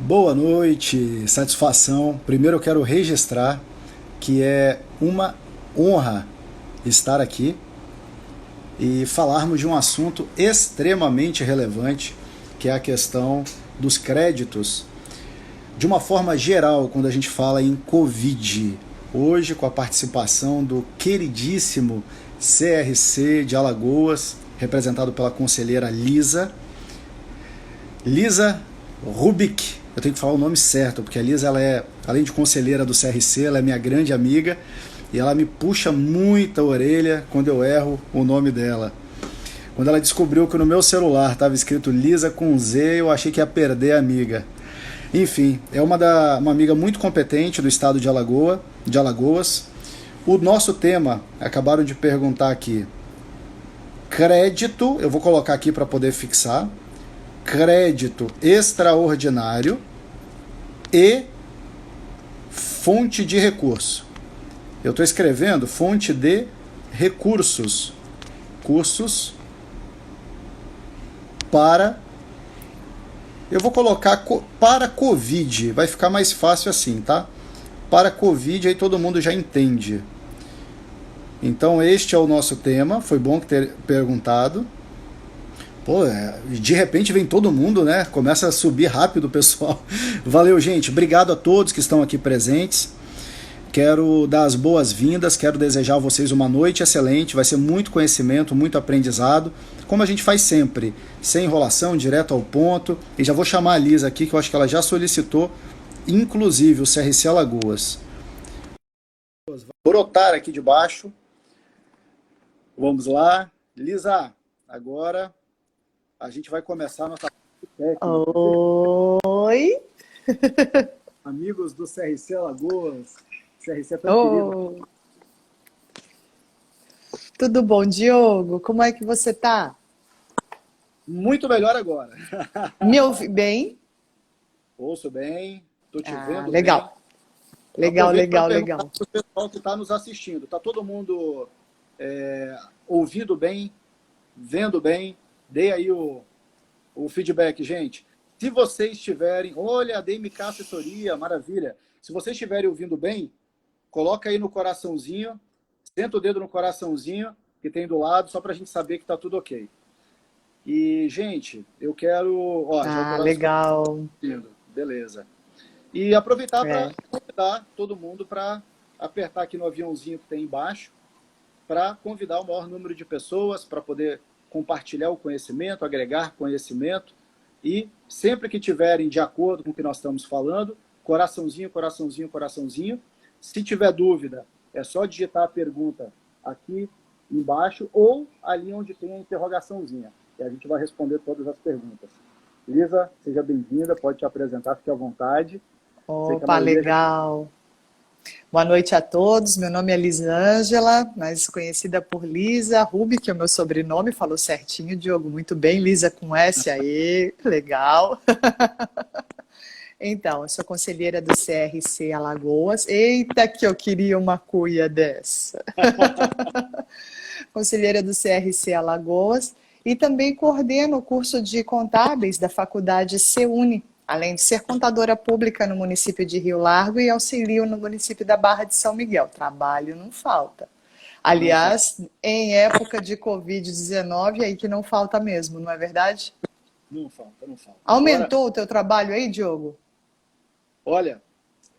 Boa noite, satisfação. Primeiro eu quero registrar que é uma honra estar aqui e falarmos de um assunto extremamente relevante, que é a questão dos créditos. De uma forma geral, quando a gente fala em Covid, hoje com a participação do queridíssimo CRC de Alagoas, representado pela conselheira Lisa Rubik. Eu tenho que falar o nome certo, porque a Lisa, ela é, além de conselheira do CRC, ela é minha grande amiga e ela me puxa muita orelha quando eu erro o nome dela. Quando ela descobriu que no meu celular estava escrito Lisa com Z, eu achei que ia perder a amiga. Enfim, é uma amiga muito competente do estado de Alagoas. O nosso tema, acabaram de perguntar aqui, crédito, eu vou colocar aqui para poder fixar, crédito extraordinário e fonte de recurso. Eu estou escrevendo fonte de recursos. Cursos para. Eu vou colocar para Covid. Vai ficar mais fácil assim, tá? Para Covid, aí todo mundo já entende. Então, este é o nosso tema. Foi bom ter perguntado. Pô, de repente vem todo mundo, né? Começa a subir rápido o pessoal. Valeu, gente. Obrigado a todos que estão aqui presentes. Quero dar as boas-vindas, quero desejar a vocês uma noite excelente, vai ser muito conhecimento, muito aprendizado, como a gente faz sempre, sem enrolação, direto ao ponto. E já vou chamar a Lisa aqui, que eu acho que ela já solicitou, inclusive o CRC Alagoas. Brotar aqui de baixo. Vamos lá. Lisa, agora a gente vai começar a nossa técnica. Oi, Amigos do CRC Alagoas, CRC é tão querido. oh, tudo bom, Diogo? Como é que você tá? Muito melhor agora. Me ouve bem? Ouço bem, estou te Ah, vendo bem. legal, legal, Aproveito para legal, perguntar legal. para o pessoal que está nos assistindo. Está todo mundo ouvindo bem, vendo bem? Dê aí o feedback, gente. Se vocês estiverem... Olha, a DMK Assessoria, maravilha. Se vocês estiverem ouvindo bem, coloca aí no coraçãozinho, senta o dedo no coraçãozinho que tem do lado, só para a gente saber que está tudo ok. E, gente, eu quero... Ó, já o Ah, coração legal. indo. Beleza. E aproveitar para É. convidar todo mundo para apertar aqui no aviãozinho que tem embaixo, para convidar o maior número de pessoas, para poder compartilhar o conhecimento, agregar conhecimento. E sempre que tiverem de acordo com o que nós estamos falando, coraçãozinho, coraçãozinho, coraçãozinho. Se tiver dúvida, é só digitar a pergunta aqui embaixo ou ali onde tem a interrogaçãozinha. E a gente vai responder todas as perguntas. Lisa, seja bem-vinda, pode te apresentar, fique à vontade. Sei que a Opa, maioria já... legal. Boa noite a todos. Meu nome é Lisângela, mais conhecida por Lisa Rubi, que é o meu sobrenome, falou certinho, Diogo, muito bem. Lisa com S aí, legal. Então, eu sou conselheira do CRC Alagoas. Eita, que eu queria uma cuia dessa. Conselheira do CRC Alagoas e também coordeno o curso de contábeis da Faculdade CEUNI, além de ser contadora pública no município de Rio Largo e auxilio no município da Barra de São Miguel. Trabalho não falta. Não fala. Aliás, em época de Covid-19, aí que não falta mesmo, não é verdade? Não falta, não falta. Agora, Aumentou o teu trabalho aí, Diogo? olha,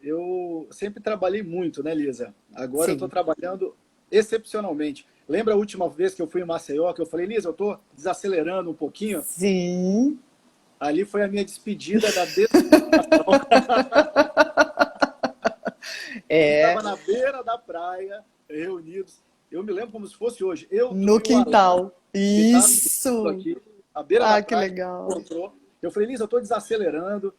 eu sempre trabalhei muito, né, Lisa? Agora eu estou Sim. trabalhando excepcionalmente. Lembra a última vez que eu fui em Maceió, que eu falei, Lisa, eu estou desacelerando um pouquinho? Sim. Ali foi a minha despedida da desaceleração. A gente estava É, na beira da praia, reunidos. Eu me lembro como se fosse hoje. Eu, tu no e o Alan, quintal. que está Isso. aqui, à beira da Ah, que praia, legal. encontrou. Eu falei, Lisa, eu estou desacelerando,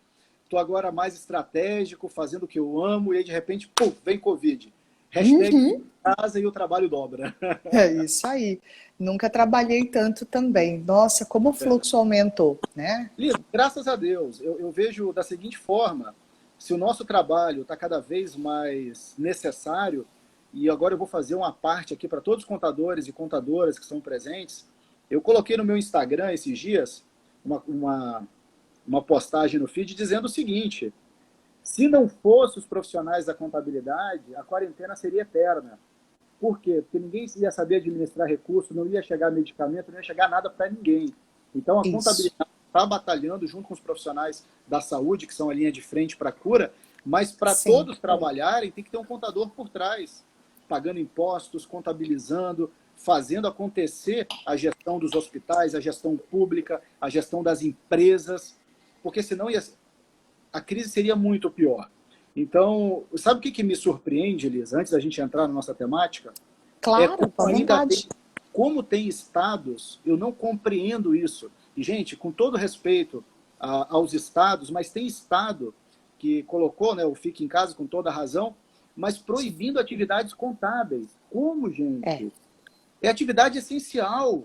estou agora mais estratégico, fazendo o que eu amo, e aí de repente, pum, vem Covid. Hashtag fica Uhum. em casa e o trabalho dobra. É isso aí. Nunca trabalhei tanto também. Nossa, como o fluxo aumentou, né? Lisa, graças a Deus, eu vejo da seguinte forma, se o nosso trabalho está cada vez mais necessário, e agora eu vou fazer uma parte aqui para todos os contadores e contadoras que estão presentes, eu coloquei no meu Instagram esses dias uma uma postagem no feed dizendo o seguinte: se não fosse os profissionais da contabilidade, a quarentena seria eterna. Por quê? Porque ninguém ia saber administrar recursos, não ia chegar medicamento, não ia chegar nada para ninguém. Então, a Isso. contabilidade está batalhando junto com os profissionais da saúde, que são a linha de frente para a cura, mas para Sim. todos trabalharem, tem que ter um contador por trás, pagando impostos, contabilizando, fazendo acontecer a gestão dos hospitais, a gestão pública, a gestão das empresas, porque senão a crise seria muito pior. Então, sabe o que me surpreende, Elisa, antes da gente entrar na nossa temática? É Claro, como com ainda tem, vontade. como tem estados, eu não compreendo isso. E, gente, com todo respeito aos estados, mas tem estado que colocou, né, o Fique em Casa com toda a razão, mas proibindo atividades contábeis. Como, É. gente? É atividade essencial.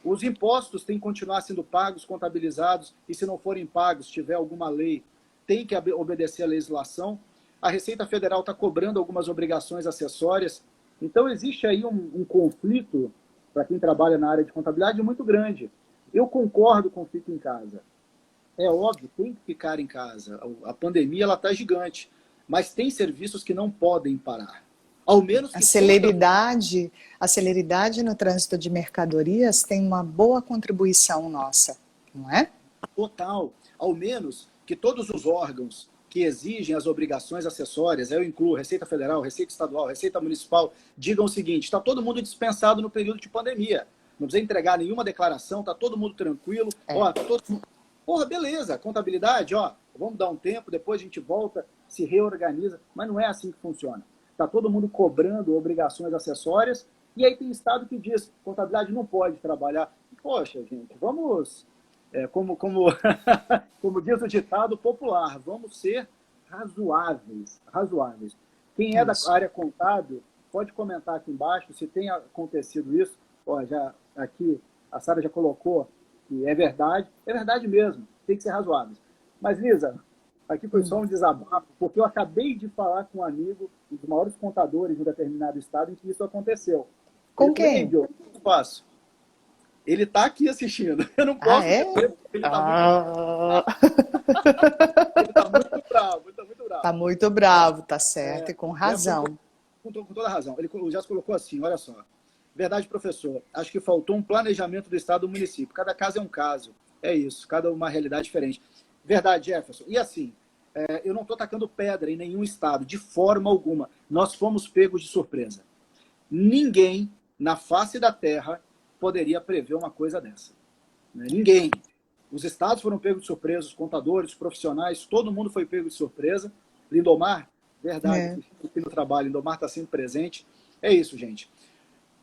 Os impostos têm que continuar sendo pagos, contabilizados, e se não forem pagos, tiver alguma lei, tem que obedecer à legislação. A Receita Federal está cobrando algumas obrigações acessórias. Então, existe aí um conflito, para quem trabalha na área de contabilidade, muito grande. Eu concordo com o Fique em Casa. É óbvio, tem que ficar em casa. A pandemia está gigante. Mas tem serviços que não podem parar. Ao menos A que toda. celeridade, a celeridade no trânsito de mercadorias tem uma boa contribuição nossa, não é? Total. Ao menos que todos os órgãos que exigem as obrigações acessórias, eu incluo Receita Federal, Receita Estadual, Receita Municipal, digam o seguinte: está todo mundo dispensado no período de pandemia. Não precisa entregar nenhuma declaração, está todo mundo tranquilo. É. Ó, tá todo mundo... Porra, beleza, contabilidade, ó, vamos dar um tempo, depois a gente volta, se reorganiza. Mas não é assim que funciona. Está todo mundo cobrando obrigações acessórias, e aí tem estado que diz: contabilidade não pode trabalhar. Poxa, gente, vamos como diz o ditado popular, vamos ser razoáveis. Razoáveis. Quem é da Isso. área contábil, pode comentar aqui embaixo se tem acontecido isso. Ó, já, aqui a Sara já colocou que é verdade mesmo, tem que ser razoáveis. Mas, Lisa, aqui foi só um desabafo, porque eu acabei de falar com um amigo, um dos maiores contadores de um determinado estado, em que isso aconteceu. Ele Com falou: ei, quem? Diogo, o que eu faço? Ele está aqui assistindo. Eu não Ah, posso é? dizer, ele está muito Ah, Ele está muito bravo, ele está muito tá bravo. muito bravo, tá certo, e com Jefferson, razão. com toda razão. O Jefferson colocou assim, olha só. Verdade, professor. Acho que faltou um planejamento do Estado do município. Cada caso é um caso. É isso, cada uma realidade diferente. Verdade, Jefferson. E assim, eu não estou tacando pedra em nenhum Estado, de forma alguma. Nós fomos pegos de surpresa. Ninguém na face da terra poderia prever uma coisa dessa. Ninguém. Os estados foram pegos de surpresa, os contadores, os profissionais, todo mundo foi pego de surpresa. Lindomar, verdade, É. aqui no trabalho, Lindomar está sempre presente. É isso, gente.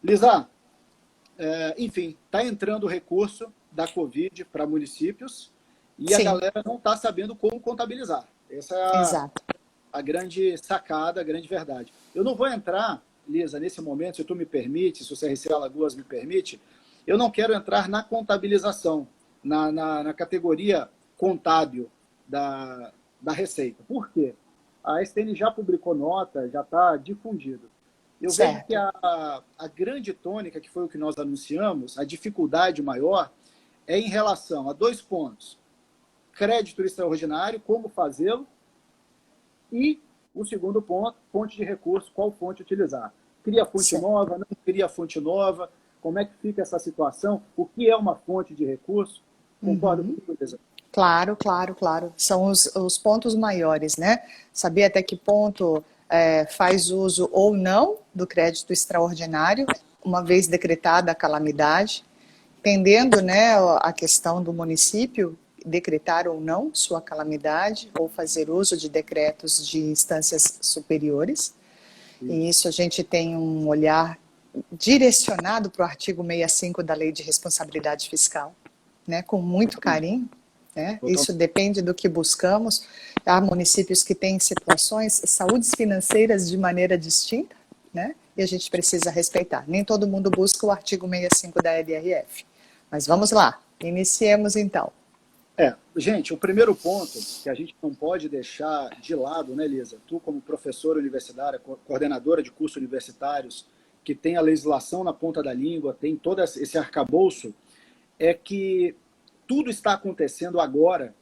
Lisa, enfim, está entrando o recurso da Covid para municípios e a Sim, galera não está sabendo como contabilizar. Essa é exato. a grande sacada, a grande verdade. Eu não vou entrar, Lisa, nesse momento, se tu me permite, se o CRC Alagoas me permite, eu não quero entrar na contabilização, na categoria contábil da Receita. Por quê? A STN já publicou nota, já está difundido. Eu vejo que Certo. a grande tônica, que foi o que nós anunciamos, a dificuldade maior, é em relação a dois pontos: crédito extraordinário, como fazê-lo, e o segundo ponto, fonte de recurso, qual fonte utilizar. Cria fonte Certo. nova, não cria fonte nova, como é que fica essa situação, o que é uma fonte de recurso? Concorda Uhum. comigo, Elisa? Claro, claro, claro. São os pontos maiores, né? Saber até que ponto faz uso ou não do crédito extraordinário, uma vez decretada a calamidade, entendendo, né, a questão do município decretar ou não sua calamidade, ou fazer uso de decretos de instâncias superiores. E Isso. isso a gente tem um olhar direcionado para o artigo 65 da Lei de Responsabilidade Fiscal, né, com muito carinho, né? Total. Isso depende do que buscamos. Há municípios que têm situações, saúdes financeiras de maneira distinta, né? E a gente precisa respeitar. Nem todo mundo busca o artigo 65 da LRF. Mas vamos lá, iniciemos então. Gente, o primeiro ponto que a gente não pode deixar de lado, né, Lisa? Tu, como professora universitária, coordenadora de cursos universitários, que tem a legislação na ponta da língua, tem todo esse arcabouço, é que tudo está acontecendo agora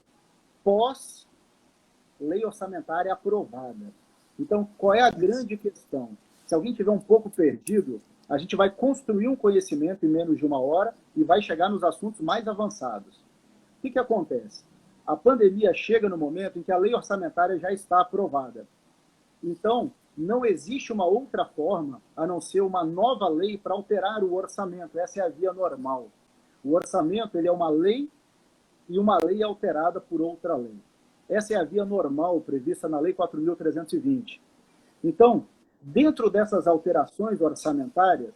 pós-lei orçamentária aprovada. Então, qual é a grande questão? Se alguém tiver um pouco perdido, a gente vai construir um conhecimento em menos de 1 hora e vai chegar nos assuntos mais avançados. O que acontece? A pandemia chega no momento em que a lei orçamentária já está aprovada. Então, não existe uma outra forma a não ser uma nova lei para alterar o orçamento. Essa é a via normal. O orçamento ele é uma lei e uma lei alterada por outra lei. Essa é a via normal prevista na Lei 4.320. Então, dentro dessas alterações orçamentárias,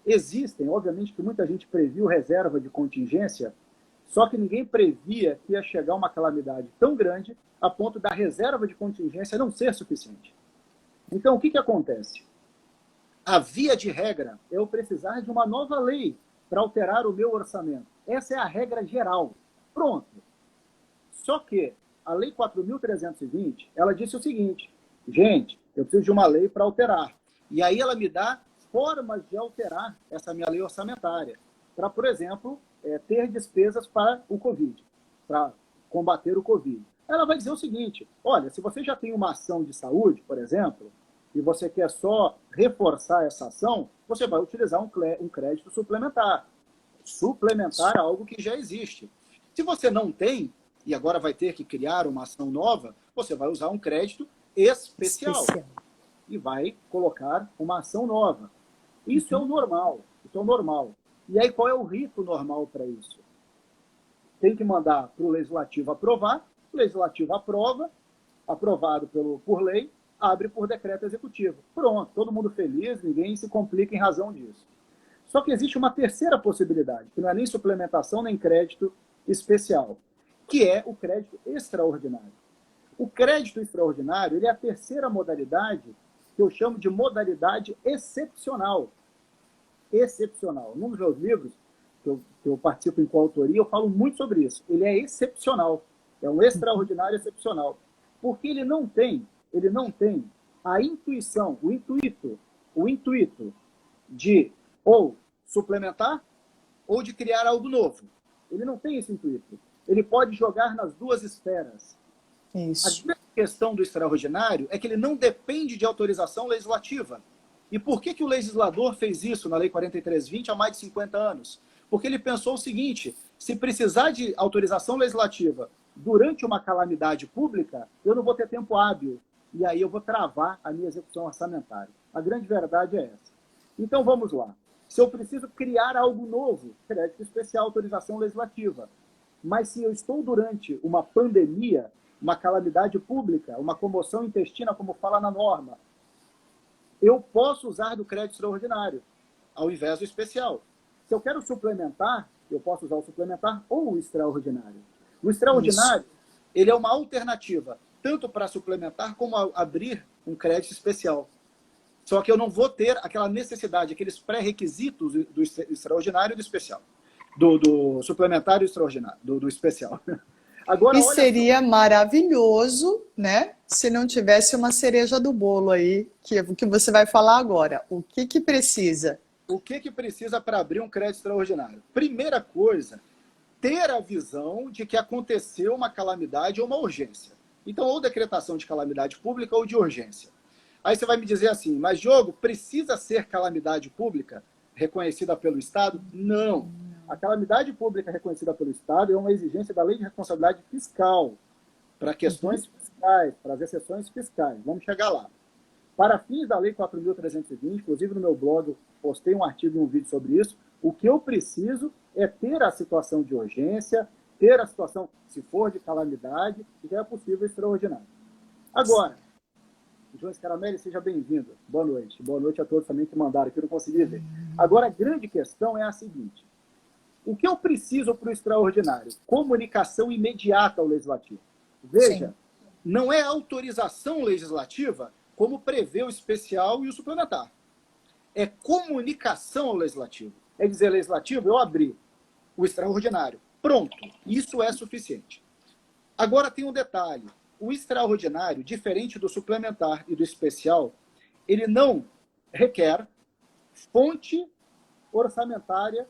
existem, obviamente que muita gente previu reserva de contingência, só que ninguém previa que ia chegar uma calamidade tão grande a ponto da reserva de contingência não ser suficiente. Então, o que acontece? A via de regra é eu precisar de uma nova lei para alterar o meu orçamento. Essa é a regra geral. Pronto. Só que a Lei 4.320, ela disse o seguinte, gente, eu preciso de uma lei para alterar. E aí ela me dá formas de alterar essa minha lei orçamentária. Para, por exemplo, ter despesas para o Covid, para combater o Covid. Ela vai dizer o seguinte, olha, se você já tem uma ação de saúde, por exemplo, e você quer só reforçar essa ação, você vai utilizar um crédito suplementar. Suplementar algo que já existe. Se você não tem, e agora vai ter que criar uma ação nova, você vai usar um crédito especial. E vai colocar uma ação nova. Isso é o normal. Isso é o normal. E aí, qual é o rito normal para isso? Tem que mandar para o Legislativo aprovar, o Legislativo aprova, aprovado por lei, abre por decreto executivo. Pronto, todo mundo feliz, ninguém se complica em razão disso. Só que existe uma terceira possibilidade, que não é nem suplementação, nem crédito especial, que é o crédito extraordinário. O crédito extraordinário ele é a terceira modalidade, que eu chamo de modalidade excepcional. Excepcional. Num dos meus livros, que eu participo em coautoria, eu falo muito sobre isso. Ele é excepcional. É um extraordinário excepcional. Porque ele não tem a intuição, o intuito de ou suplementar ou de criar algo novo. Ele não tem esse intuito. Ele pode jogar nas duas esferas. Isso. A grande questão do extraordinário é que ele não depende de autorização legislativa. E por que o legislador fez isso na Lei 4320 há mais de 50 anos? Porque ele pensou o seguinte, se precisar de autorização legislativa durante uma calamidade pública, eu não vou ter tempo hábil. E aí eu vou travar a minha execução orçamentária. A grande verdade é essa. Então vamos lá. Se eu preciso criar algo novo, crédito especial, autorização legislativa. Mas se eu estou durante uma pandemia, uma calamidade pública, uma comoção intestina, como fala na norma, eu posso usar do crédito extraordinário, ao invés do especial. Se eu quero suplementar, eu posso usar o suplementar ou o extraordinário. O extraordinário, ele é uma alternativa, tanto para suplementar como abrir um crédito especial. Só que eu não vou ter aquela necessidade, aqueles pré-requisitos do extraordinário e do especial. Do suplementar e extraordinário, do especial. Agora, e seria maravilhoso, né, se não tivesse uma cereja do bolo aí, que você vai falar agora. O que precisa? O que precisa para abrir um crédito extraordinário? Primeira coisa, ter a visão de que aconteceu uma calamidade ou uma urgência. Então, ou decretação de calamidade pública ou de urgência. Aí você vai me dizer assim, mas Diogo, precisa ser calamidade pública reconhecida pelo Estado? Não. A calamidade pública reconhecida pelo Estado é uma exigência da Lei de Responsabilidade Fiscal para questões fiscais, para as exceções fiscais. Vamos chegar lá. Para fins da Lei 4.320, inclusive no meu blog eu postei um artigo e um vídeo sobre isso, o que eu preciso é ter a situação de urgência, ter a situação, se for de calamidade, que já é possível extraordinário. Agora, João Scaramelli, seja bem-vindo. Boa noite. Boa noite a todos também que mandaram aqui, eu não consegui ver. Agora, a grande questão é a seguinte. O que eu preciso para o extraordinário? Comunicação imediata ao legislativo. Veja, não é autorização legislativa como prevê o especial e o suplementar. É comunicação ao legislativo. É dizer, legislativo, eu abri o extraordinário. Pronto. Isso é suficiente. Agora tem um detalhe. O extraordinário, diferente do suplementar e do especial, ele não requer fonte orçamentária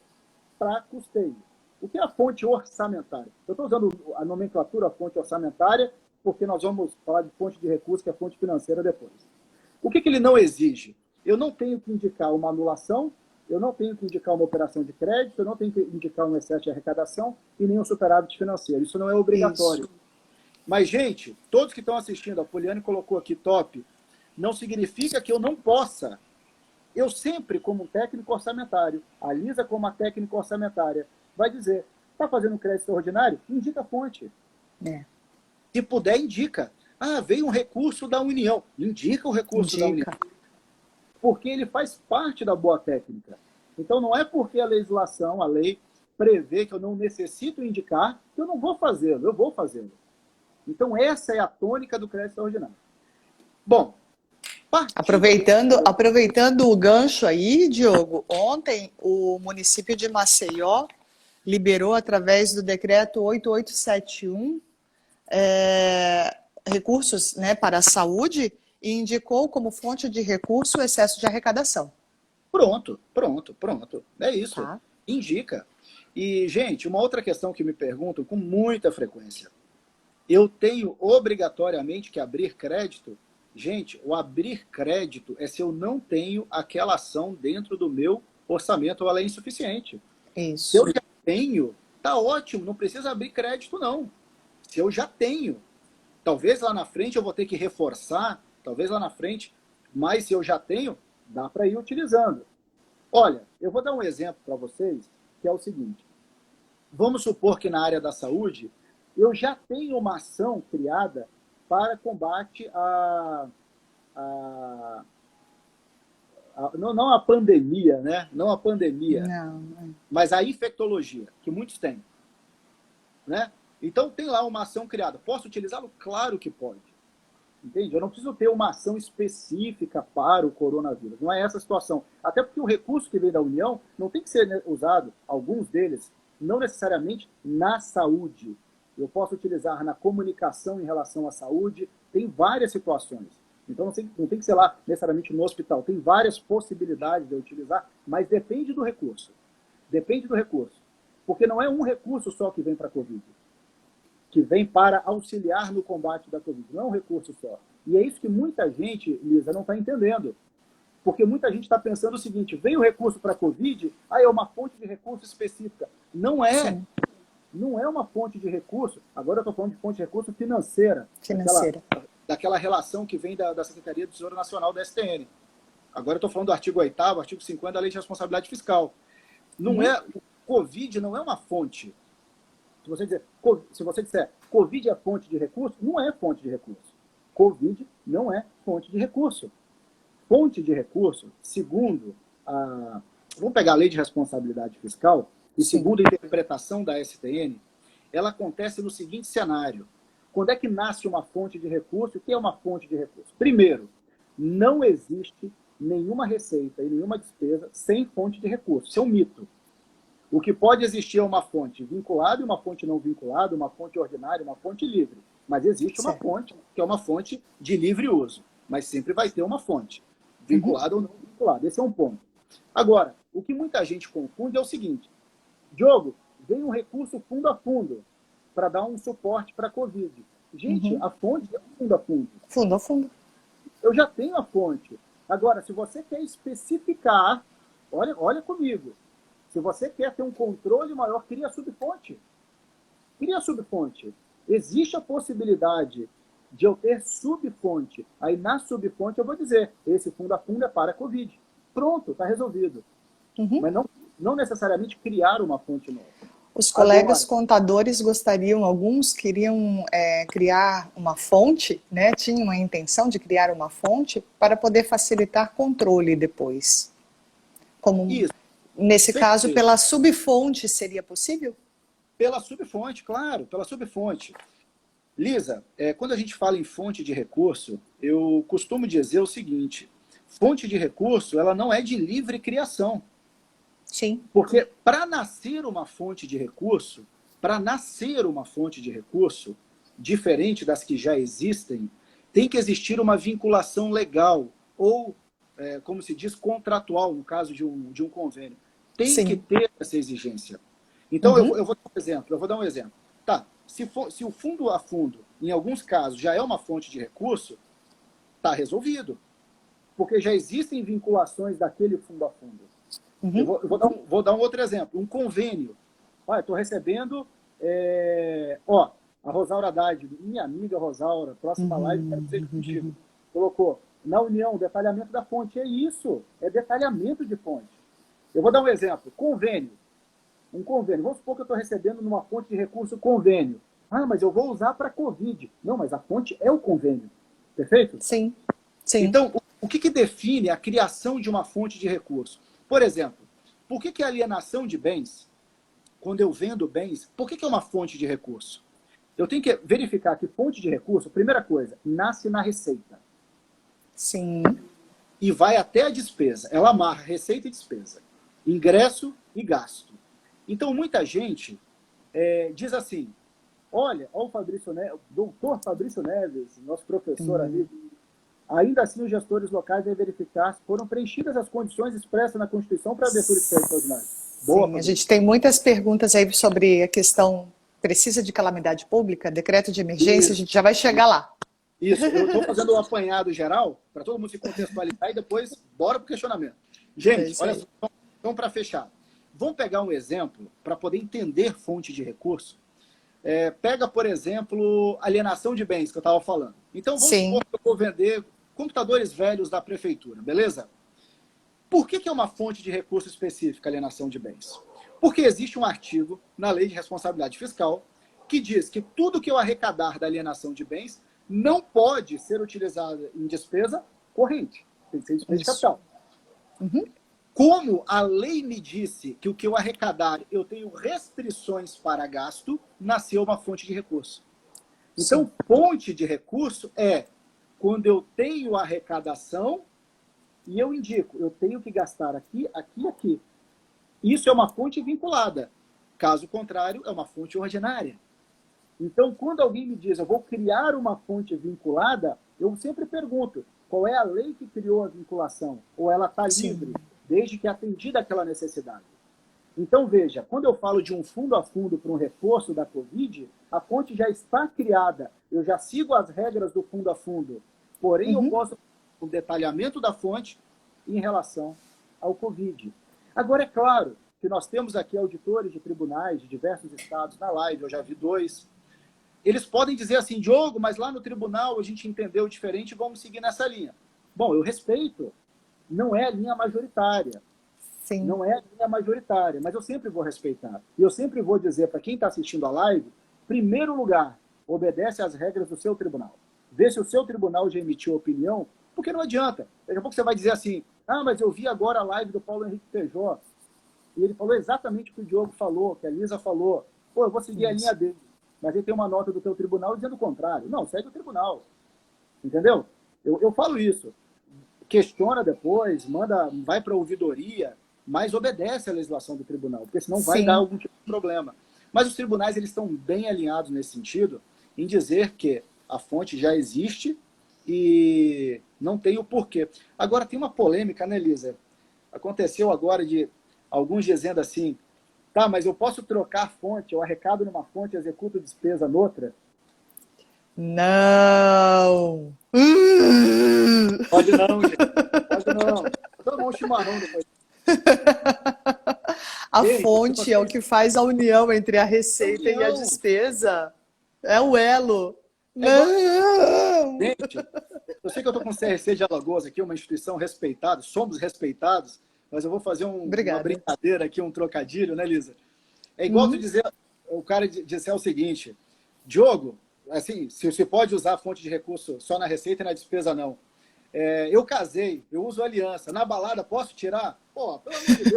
para custeio. O que é a fonte orçamentária? Eu estou usando a nomenclatura fonte orçamentária porque nós vamos falar de fonte de recurso, que é fonte financeira depois. O que ele não exige? Eu não tenho que indicar uma anulação, eu não tenho que indicar uma operação de crédito, eu não tenho que indicar um excesso de arrecadação e nem um superávit financeiro. Isso não é obrigatório. Isso. Mas, gente, todos que estão assistindo, a Poliane colocou aqui top, não significa que eu não possa. Eu sempre, como técnico orçamentário, a Lisa, como a técnica orçamentária, vai dizer, está fazendo um crédito extraordinário? Indica a fonte. Se puder, indica. Ah, veio um recurso da União. Indica o recurso da União. Porque ele faz parte da boa técnica. Então, não é porque a legislação, a lei, prevê que eu não necessito indicar, que eu não vou fazê-lo, eu vou fazê-lo. Então, essa é a tônica do crédito extraordinário. Bom, aproveitando o gancho aí, Diogo, ontem o município de Maceió liberou, através do decreto 8871, recursos, né, para a saúde e indicou como fonte de recurso o excesso de arrecadação. Pronto. É isso. Tá. Indica. E, gente, uma outra questão que me perguntam com muita frequência. Eu tenho obrigatoriamente que abrir crédito? Gente, o abrir crédito é se eu não tenho aquela ação dentro do meu orçamento ou ela é insuficiente. Isso. Se eu já tenho, tá ótimo, não precisa abrir crédito, não. Se eu já tenho, talvez lá na frente eu vou ter que reforçar, talvez lá na frente, mas se eu já tenho, dá para ir utilizando. Olha, eu vou dar um exemplo para vocês, que é o seguinte. Vamos supor que na área da saúde, eu já tenho uma ação criada para combate não a pandemia, né? Não a pandemia, mas a infectologia, que muitos têm. Né? Então, tem lá uma ação criada. Posso utilizá-lo? Claro que pode. Entende? Eu não preciso ter uma ação específica para o coronavírus. Não é essa a situação. Até porque o recurso que vem da União não tem que ser usado, alguns deles, não necessariamente na saúde. Eu posso utilizar na comunicação em relação à saúde. Tem várias situações. Então, não tem que ser lá necessariamente no hospital. Tem várias possibilidades de eu utilizar, mas depende do recurso. Depende do recurso. Porque não é um recurso só que vem para a Covid. Que vem para auxiliar no combate da Covid. Não é um recurso só. E é isso que muita gente, Lisa, não está entendendo. Porque muita gente está pensando o seguinte, veio o recurso para a Covid, é uma fonte de recurso específica. Não é. Sim. Não é uma fonte de recurso, agora eu estou falando de fonte de recurso financeira. Daquela relação que vem da Secretaria do Tesouro Nacional, da STN. Agora eu estou falando do artigo 8º, artigo 50 da Lei de Responsabilidade Fiscal. Não é, o Covid não é uma fonte. Se você disser Covid é fonte de recurso, não é fonte de recurso. Covid não é fonte de recurso. Fonte de recurso, segundo vamos pegar a Lei de Responsabilidade Fiscal, e segundo a interpretação da STN, ela acontece no seguinte cenário. Quando é que nasce uma fonte de recurso? O que é uma fonte de recurso? Primeiro, não existe nenhuma receita e nenhuma despesa sem fonte de recurso. Isso é um mito. O que pode existir é uma fonte vinculada e uma fonte não vinculada, uma fonte ordinária, uma fonte livre. Mas existe uma fonte que é uma fonte de livre uso. Mas sempre vai ter uma fonte, vinculada ou não vinculada. Esse é um ponto. Agora, o que muita gente confunde é o seguinte. Diogo, vem um recurso fundo a fundo para dar um suporte para a Covid. Gente, a fonte é fundo a fundo. Fundo a fundo. Eu já tenho a fonte. Agora, se você quer especificar, olha comigo. Se você quer ter um controle maior, cria subfonte. Cria subfonte. Existe a possibilidade de eu ter subfonte. Aí na subfonte eu vou dizer, esse fundo a fundo é para a Covid. Pronto, está resolvido. Mas não necessariamente criar uma fonte nova. Os colegas contadores gostariam, alguns queriam criar uma fonte, né? Tinham a intenção de criar uma fonte para poder facilitar controle depois. Como isso. Nesse caso, pela subfonte seria possível? Pela subfonte, claro, pela subfonte. Lisa, quando a gente fala em fonte de recurso, eu costumo dizer o seguinte, fonte de recurso, ela não é de livre criação. Sim. Porque para nascer uma fonte de recurso, diferente das que já existem, tem que existir uma vinculação legal, ou, como se diz, contratual, no caso de um convênio. Tem que ter essa exigência. Então, eu vou dar um exemplo. Tá, se o fundo a fundo, em alguns casos, já é uma fonte de recurso, está resolvido. Porque já existem vinculações daquele fundo a fundo. Eu vou dar um outro exemplo. Um convênio. Olha, estou recebendo... a Rosaura Haddad, minha amiga Rosaura, próxima live, quero dizer contigo, colocou na União, detalhamento da fonte. É isso, é detalhamento de fonte. Eu vou dar um exemplo. Convênio. Um convênio. Vamos supor que eu estou recebendo numa fonte de recurso convênio. Ah, mas eu vou usar para Covid. Não, mas a fonte é o convênio. Perfeito? Sim. Sim. Então, o que define a criação de uma fonte de recurso? Por exemplo, por que a alienação de bens, quando eu vendo bens, por que é uma fonte de recurso? Eu tenho que verificar que fonte de recurso, primeira coisa, nasce na receita. Sim. E vai até a despesa. Ela amarra receita e despesa. Ingresso e gasto. Então, muita gente diz assim, olha o Fabrício Neves, o doutor Fabrício Neves, nosso professor ali, ainda assim os gestores locais devem verificar se foram preenchidas as condições expressas na Constituição para a abertura de crédito extraordinário. Boa, Sim, a gente tem muitas perguntas aí sobre a questão, precisa de calamidade pública, decreto de emergência, a gente já vai chegar lá. Isso, eu estou fazendo um apanhado geral, para todo mundo se contextualizar e depois bora para o questionamento. Gente, olha só, então para fechar, vamos pegar um exemplo para poder entender fonte de recurso. Pega, por exemplo, alienação de bens, que eu estava falando. Então, vamos supor que eu vou vender computadores velhos da prefeitura, beleza? Por que é uma fonte de recurso específica, alienação de bens? Porque existe um artigo na Lei de Responsabilidade Fiscal que diz que tudo que eu arrecadar da alienação de bens não pode ser utilizado em despesa corrente. Tem que ser despesa de capital. Como a lei me disse que o que eu arrecadar, eu tenho restrições para gasto, nasceu uma fonte de recurso. Então, fonte de recurso é quando eu tenho arrecadação e eu indico, eu tenho que gastar aqui, aqui e aqui. Isso é uma fonte vinculada. Caso contrário, é uma fonte ordinária. Então, quando alguém me diz, eu vou criar uma fonte vinculada, eu sempre pergunto, qual é a lei que criou a vinculação? Ou ela está livre, desde que atendida aquela necessidade? Então, veja, quando eu falo de um fundo a fundo para um reforço da Covid, a fonte já está criada. Eu já sigo as regras do fundo a fundo. Porém, eu posso o detalhamento da fonte em relação ao Covid. Agora, é claro que nós temos aqui auditores de tribunais de diversos estados na live, eu já vi 2. Eles podem dizer assim, Diogo, mas lá no tribunal a gente entendeu diferente, vamos seguir nessa linha. Bom, eu respeito. Não é a linha majoritária. Sim. Não é a linha majoritária, mas eu sempre vou respeitar. E eu sempre vou dizer para quem está assistindo a live, primeiro lugar, obedece às regras do seu tribunal. Vê se o seu tribunal já emitiu opinião, porque não adianta. Daqui a pouco você vai dizer assim, mas eu vi agora a live do Paulo Henrique Feijó, e ele falou exatamente o que o Diogo falou, que a Lisa falou. Pô, eu vou seguir a linha dele. Mas ele tem uma nota do teu tribunal dizendo o contrário. Não, segue o tribunal. Entendeu? Eu falo isso. Questiona depois, vai para a ouvidoria, mas obedece à legislação do tribunal, porque senão vai dar algum tipo de problema. Mas os tribunais eles estão bem alinhados nesse sentido, em dizer que a fonte já existe e não tem o porquê. Agora, tem uma polêmica, né, Lisa? Aconteceu agora de alguns dizendo assim, tá, mas eu posso trocar a fonte, eu arrecado numa fonte e executo despesa noutra? Não! Pode não, gente. Pode não. Vou tomar um chimarrão depois. A fonte é o que faz a união entre a receita e a despesa. É o elo. Não! Gente, eu sei que eu estou com o CRC de Alagoas aqui, uma instituição respeitada, somos respeitados, mas eu vou fazer uma brincadeira aqui, um trocadilho, né, Lisa? É igual tu dizer, o cara disser o seguinte, Diogo, assim, se você pode usar a fonte de recurso só na receita e na despesa, não. Eu casei, eu uso aliança, na balada posso tirar? Pô, pelo amor de Deus.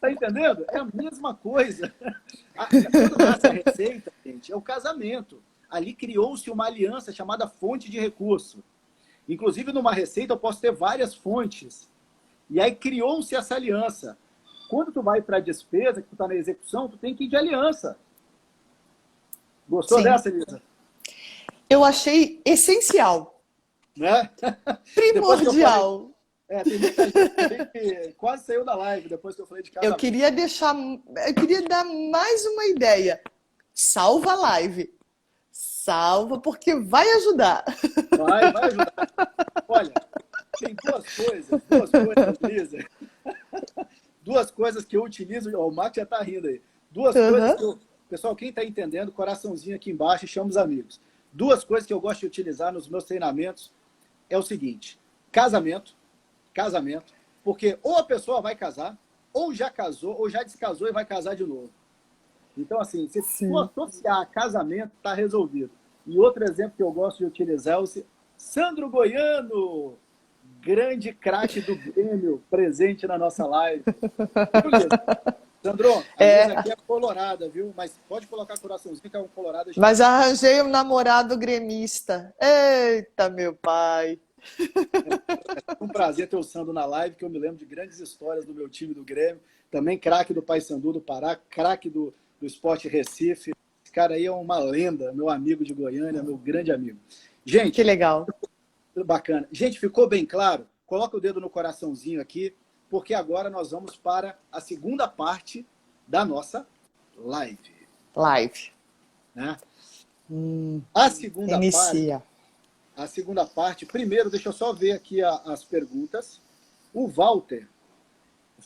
Tá entendendo? É a mesma coisa. Quando nasce a receita, gente, é o casamento. Ali criou-se uma aliança chamada fonte de recurso. Inclusive, numa receita, eu posso ter várias fontes. E aí criou-se essa aliança. Quando tu vai para a despesa, que tu está na execução, tu tem que ir de aliança. Gostou dessa, Elisa? Eu achei essencial. Né? Primordial. Tem muita gente que quase saiu da live depois que eu falei de Eu casamento. queria dar mais uma ideia. Salva a live. Salva, porque vai ajudar. Vai ajudar. Olha, tem duas coisas, Lisa. Duas coisas que eu utilizo. Ó, o Marco já está rindo aí. Duas coisas que eu. Pessoal, quem está entendendo, coraçãozinho aqui embaixo e chama os amigos. Duas coisas que eu gosto de utilizar nos meus treinamentos é o seguinte: casamento, porque ou a pessoa vai casar, ou já casou, ou já descasou e vai casar de novo. Então, assim, se tu associar a casamento, está resolvido. E outro exemplo que eu gosto de utilizar é o Sandro Goiano, grande craque do Grêmio, presente na nossa live. Sandro, a Lisa aqui é colorada, viu? Mas pode colocar coraçãozinho, que é um colorado. Mas arranjei um namorado gremista. Eita, meu pai. É um prazer ter o Sandro na live, que eu me lembro de grandes histórias do meu time do Grêmio. Também craque do Paysandu do Pará, craque do Sport Recife. Esse cara aí é uma lenda, meu amigo de Goiânia, meu grande amigo. Gente, que legal. Bacana. Gente, ficou bem claro? Coloca o dedo no coraçãozinho aqui, porque agora nós vamos para a segunda parte da nossa live. Né? A segunda parte, primeiro, deixa eu só ver aqui as perguntas. O Walter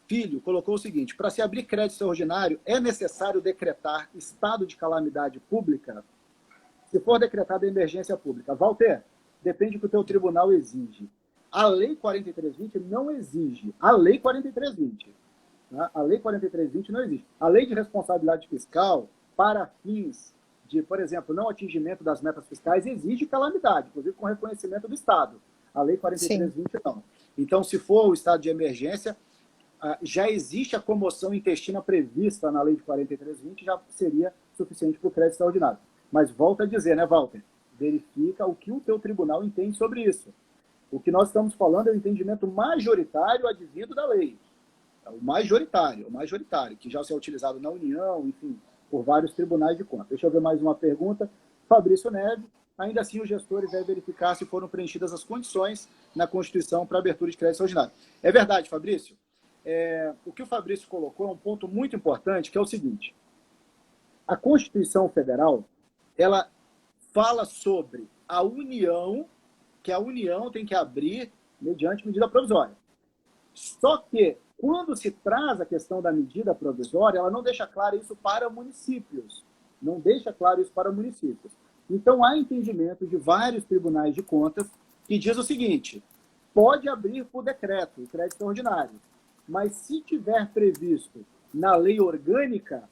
Filho colocou o seguinte: para se abrir crédito extraordinário, é necessário decretar estado de calamidade pública? Se for decretada emergência pública. Walter, depende do que o teu tribunal exige. A Lei 4320 não exige. A Lei 4320. Né? A Lei 4320 não existe. A Lei de Responsabilidade Fiscal, para fins de, por exemplo, não atingimento das metas fiscais, exige calamidade, inclusive com reconhecimento do Estado. A Lei 4320 não. Então, se for o estado de emergência, já existe a comoção intestina prevista na Lei de 4320, já seria suficiente para o crédito extraordinário. Mas volta a dizer, né, Walter? Verifica o que o teu tribunal entende sobre isso. O que nós estamos falando é o entendimento majoritário advindo da lei. O majoritário, que já se é utilizado na União, enfim, por vários tribunais de contas. Deixa eu ver mais uma pergunta. Fabrício Neves, ainda assim os gestores devem verificar se foram preenchidas as condições na Constituição para abertura de crédito extraordinário. É verdade, Fabrício. O que o Fabrício colocou é um ponto muito importante, que é o seguinte: a Constituição Federal, ela fala sobre a União, que a União tem que abrir mediante medida provisória. Só que, quando se traz a questão da medida provisória, ela não deixa claro isso para municípios. Então, há entendimento de vários tribunais de contas que diz o seguinte: pode abrir por decreto o crédito extraordinário, mas se tiver previsto na lei orgânica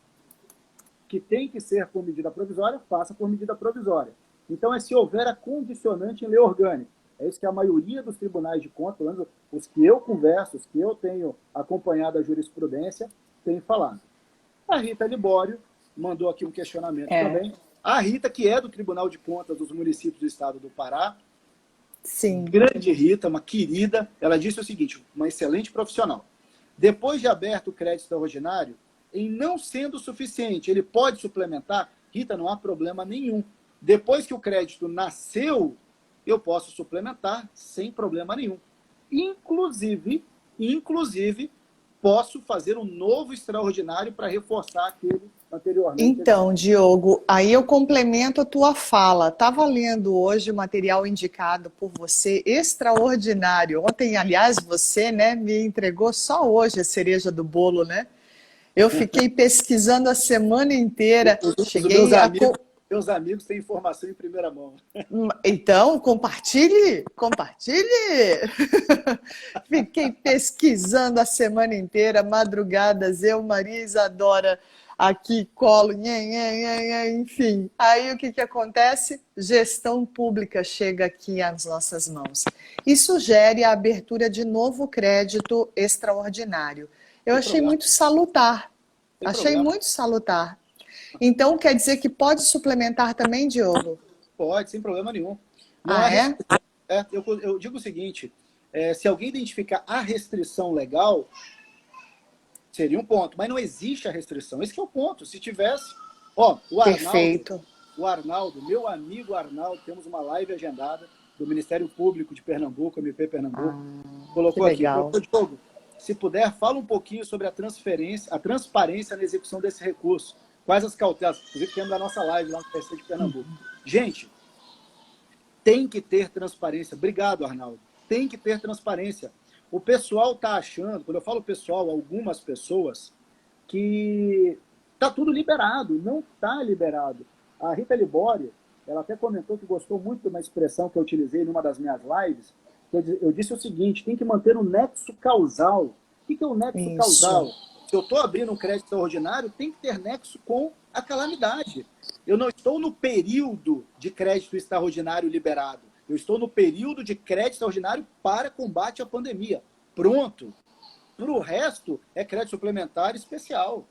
que tem que ser por medida provisória, faça por medida provisória. Então, se houver a condicionante em lei orgânica. É isso que a maioria dos tribunais de contas, pelo menos os que eu converso, os que eu tenho acompanhado a jurisprudência, tem falado. A Rita Libório mandou aqui um questionamento também. A Rita, que é do Tribunal de Contas dos municípios do estado do Pará. Sim. Grande Rita, uma querida. Ela disse o seguinte, uma excelente profissional. Depois de aberto o crédito extraordinário, em não sendo suficiente, ele pode suplementar? Rita, não há problema nenhum. Depois que o crédito nasceu, eu posso suplementar sem problema nenhum. Inclusive, posso fazer um novo extraordinário para reforçar aquele anteriormente. Então, Diogo, aí eu complemento a tua fala. Estava lendo hoje o material indicado por você, extraordinário. Ontem, aliás, você, né, me entregou só hoje a cereja do bolo, né? Eu fiquei pesquisando a semana inteira. Meus amigos têm informação em primeira mão. Então, compartilhe! Fiquei pesquisando a semana inteira, madrugadas, eu, Maria Isadora, aqui, colo, enfim. Aí o que acontece? Gestão pública chega aqui às nossas mãos e sugere a abertura de novo crédito extraordinário. Eu achei muito salutar. Muito salutar. Então, quer dizer que pode suplementar também, Diogo? Pode, sem problema nenhum. Eu digo o seguinte, se alguém identificar a restrição legal, seria um ponto, mas não existe a restrição. Esse que é o ponto. Se tivesse... Perfeito. O Arnaldo, meu amigo Arnaldo, temos uma live agendada do Ministério Público de Pernambuco, MP Pernambuco. Colocou Que aqui, legal. professor Diogo, se puder, fala um pouquinho sobre a transparência na execução desse recurso. Quais as cautelas? Inclusive, temos da nossa live lá no PC de Pernambuco. Gente, tem que ter transparência. Obrigado, Arnaldo. Tem que ter transparência. O pessoal está achando, quando eu falo pessoal, algumas pessoas, que está tudo liberado. Não está liberado. A Rita Libório, ela até comentou que gostou muito de uma expressão que eu utilizei numa das minhas lives. Eu disse o seguinte, tem que manter o nexo causal. O que é o nexo causal? Se eu estou abrindo um crédito extraordinário, tem que ter nexo com a calamidade. Eu não estou no período de crédito extraordinário liberado. Eu estou no período de crédito extraordinário para combate à pandemia. Pronto. Para o resto, é crédito suplementar especial.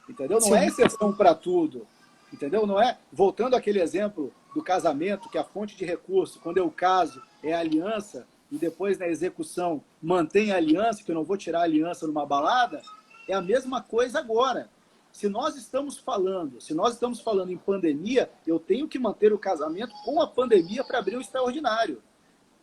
Entendeu? Não é exceção para tudo. Entendeu? Não é, voltando àquele exemplo do casamento, que a fonte de recurso, quando eu caso, é a aliança, e depois na execução mantém a aliança, que eu não vou tirar a aliança numa balada, é a mesma coisa agora. Se nós estamos falando em pandemia, eu tenho que manter o casamento com a pandemia para abrir o extraordinário.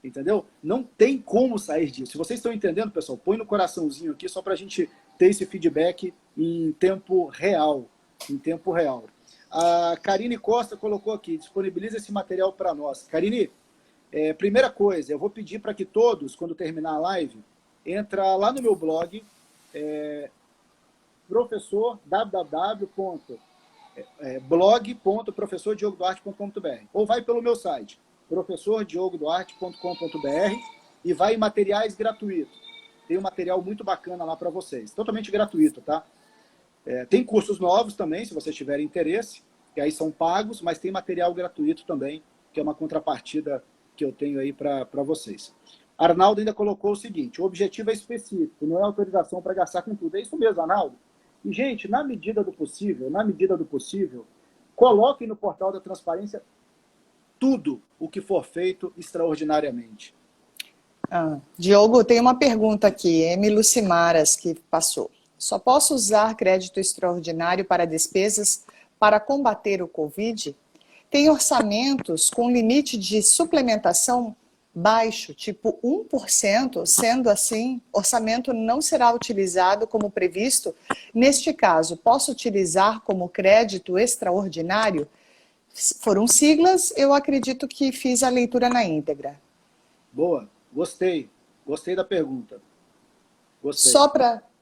Entendeu? Não tem como sair disso. Se vocês estão entendendo, pessoal, põe no coraçãozinho aqui, só para a gente ter esse feedback em tempo real. Em tempo real. A Karine Costa colocou aqui, disponibiliza esse material para nós. Karine, primeira coisa, eu vou pedir para que todos, quando terminar a live, entra lá no meu blog, blog.professordiogoduarte.com.br, ou vai pelo meu site, professordiogoduarte.com.br, e vai em materiais gratuitos. Tem um material muito bacana lá para vocês, totalmente gratuito, tá? Tem cursos novos também, se vocês tiverem interesse, que aí são pagos, mas tem material gratuito também, que é uma contrapartida que eu tenho aí para vocês. Arnaldo ainda colocou o seguinte, o objetivo é específico, não é autorização para gastar com tudo. É isso mesmo, Arnaldo. E, gente, na medida do possível, coloquem no portal da transparência tudo o que for feito extraordinariamente. Diogo, tem uma pergunta aqui, M. Lucimaras, que passou. Só posso usar crédito extraordinário para despesas para combater o Covid? Tem orçamentos com limite de suplementação baixo, tipo 1%, sendo assim, orçamento não será utilizado como previsto. Neste caso, posso utilizar como crédito extraordinário? Foram siglas, eu acredito que fiz a leitura na íntegra. Boa, gostei da pergunta. Gostei.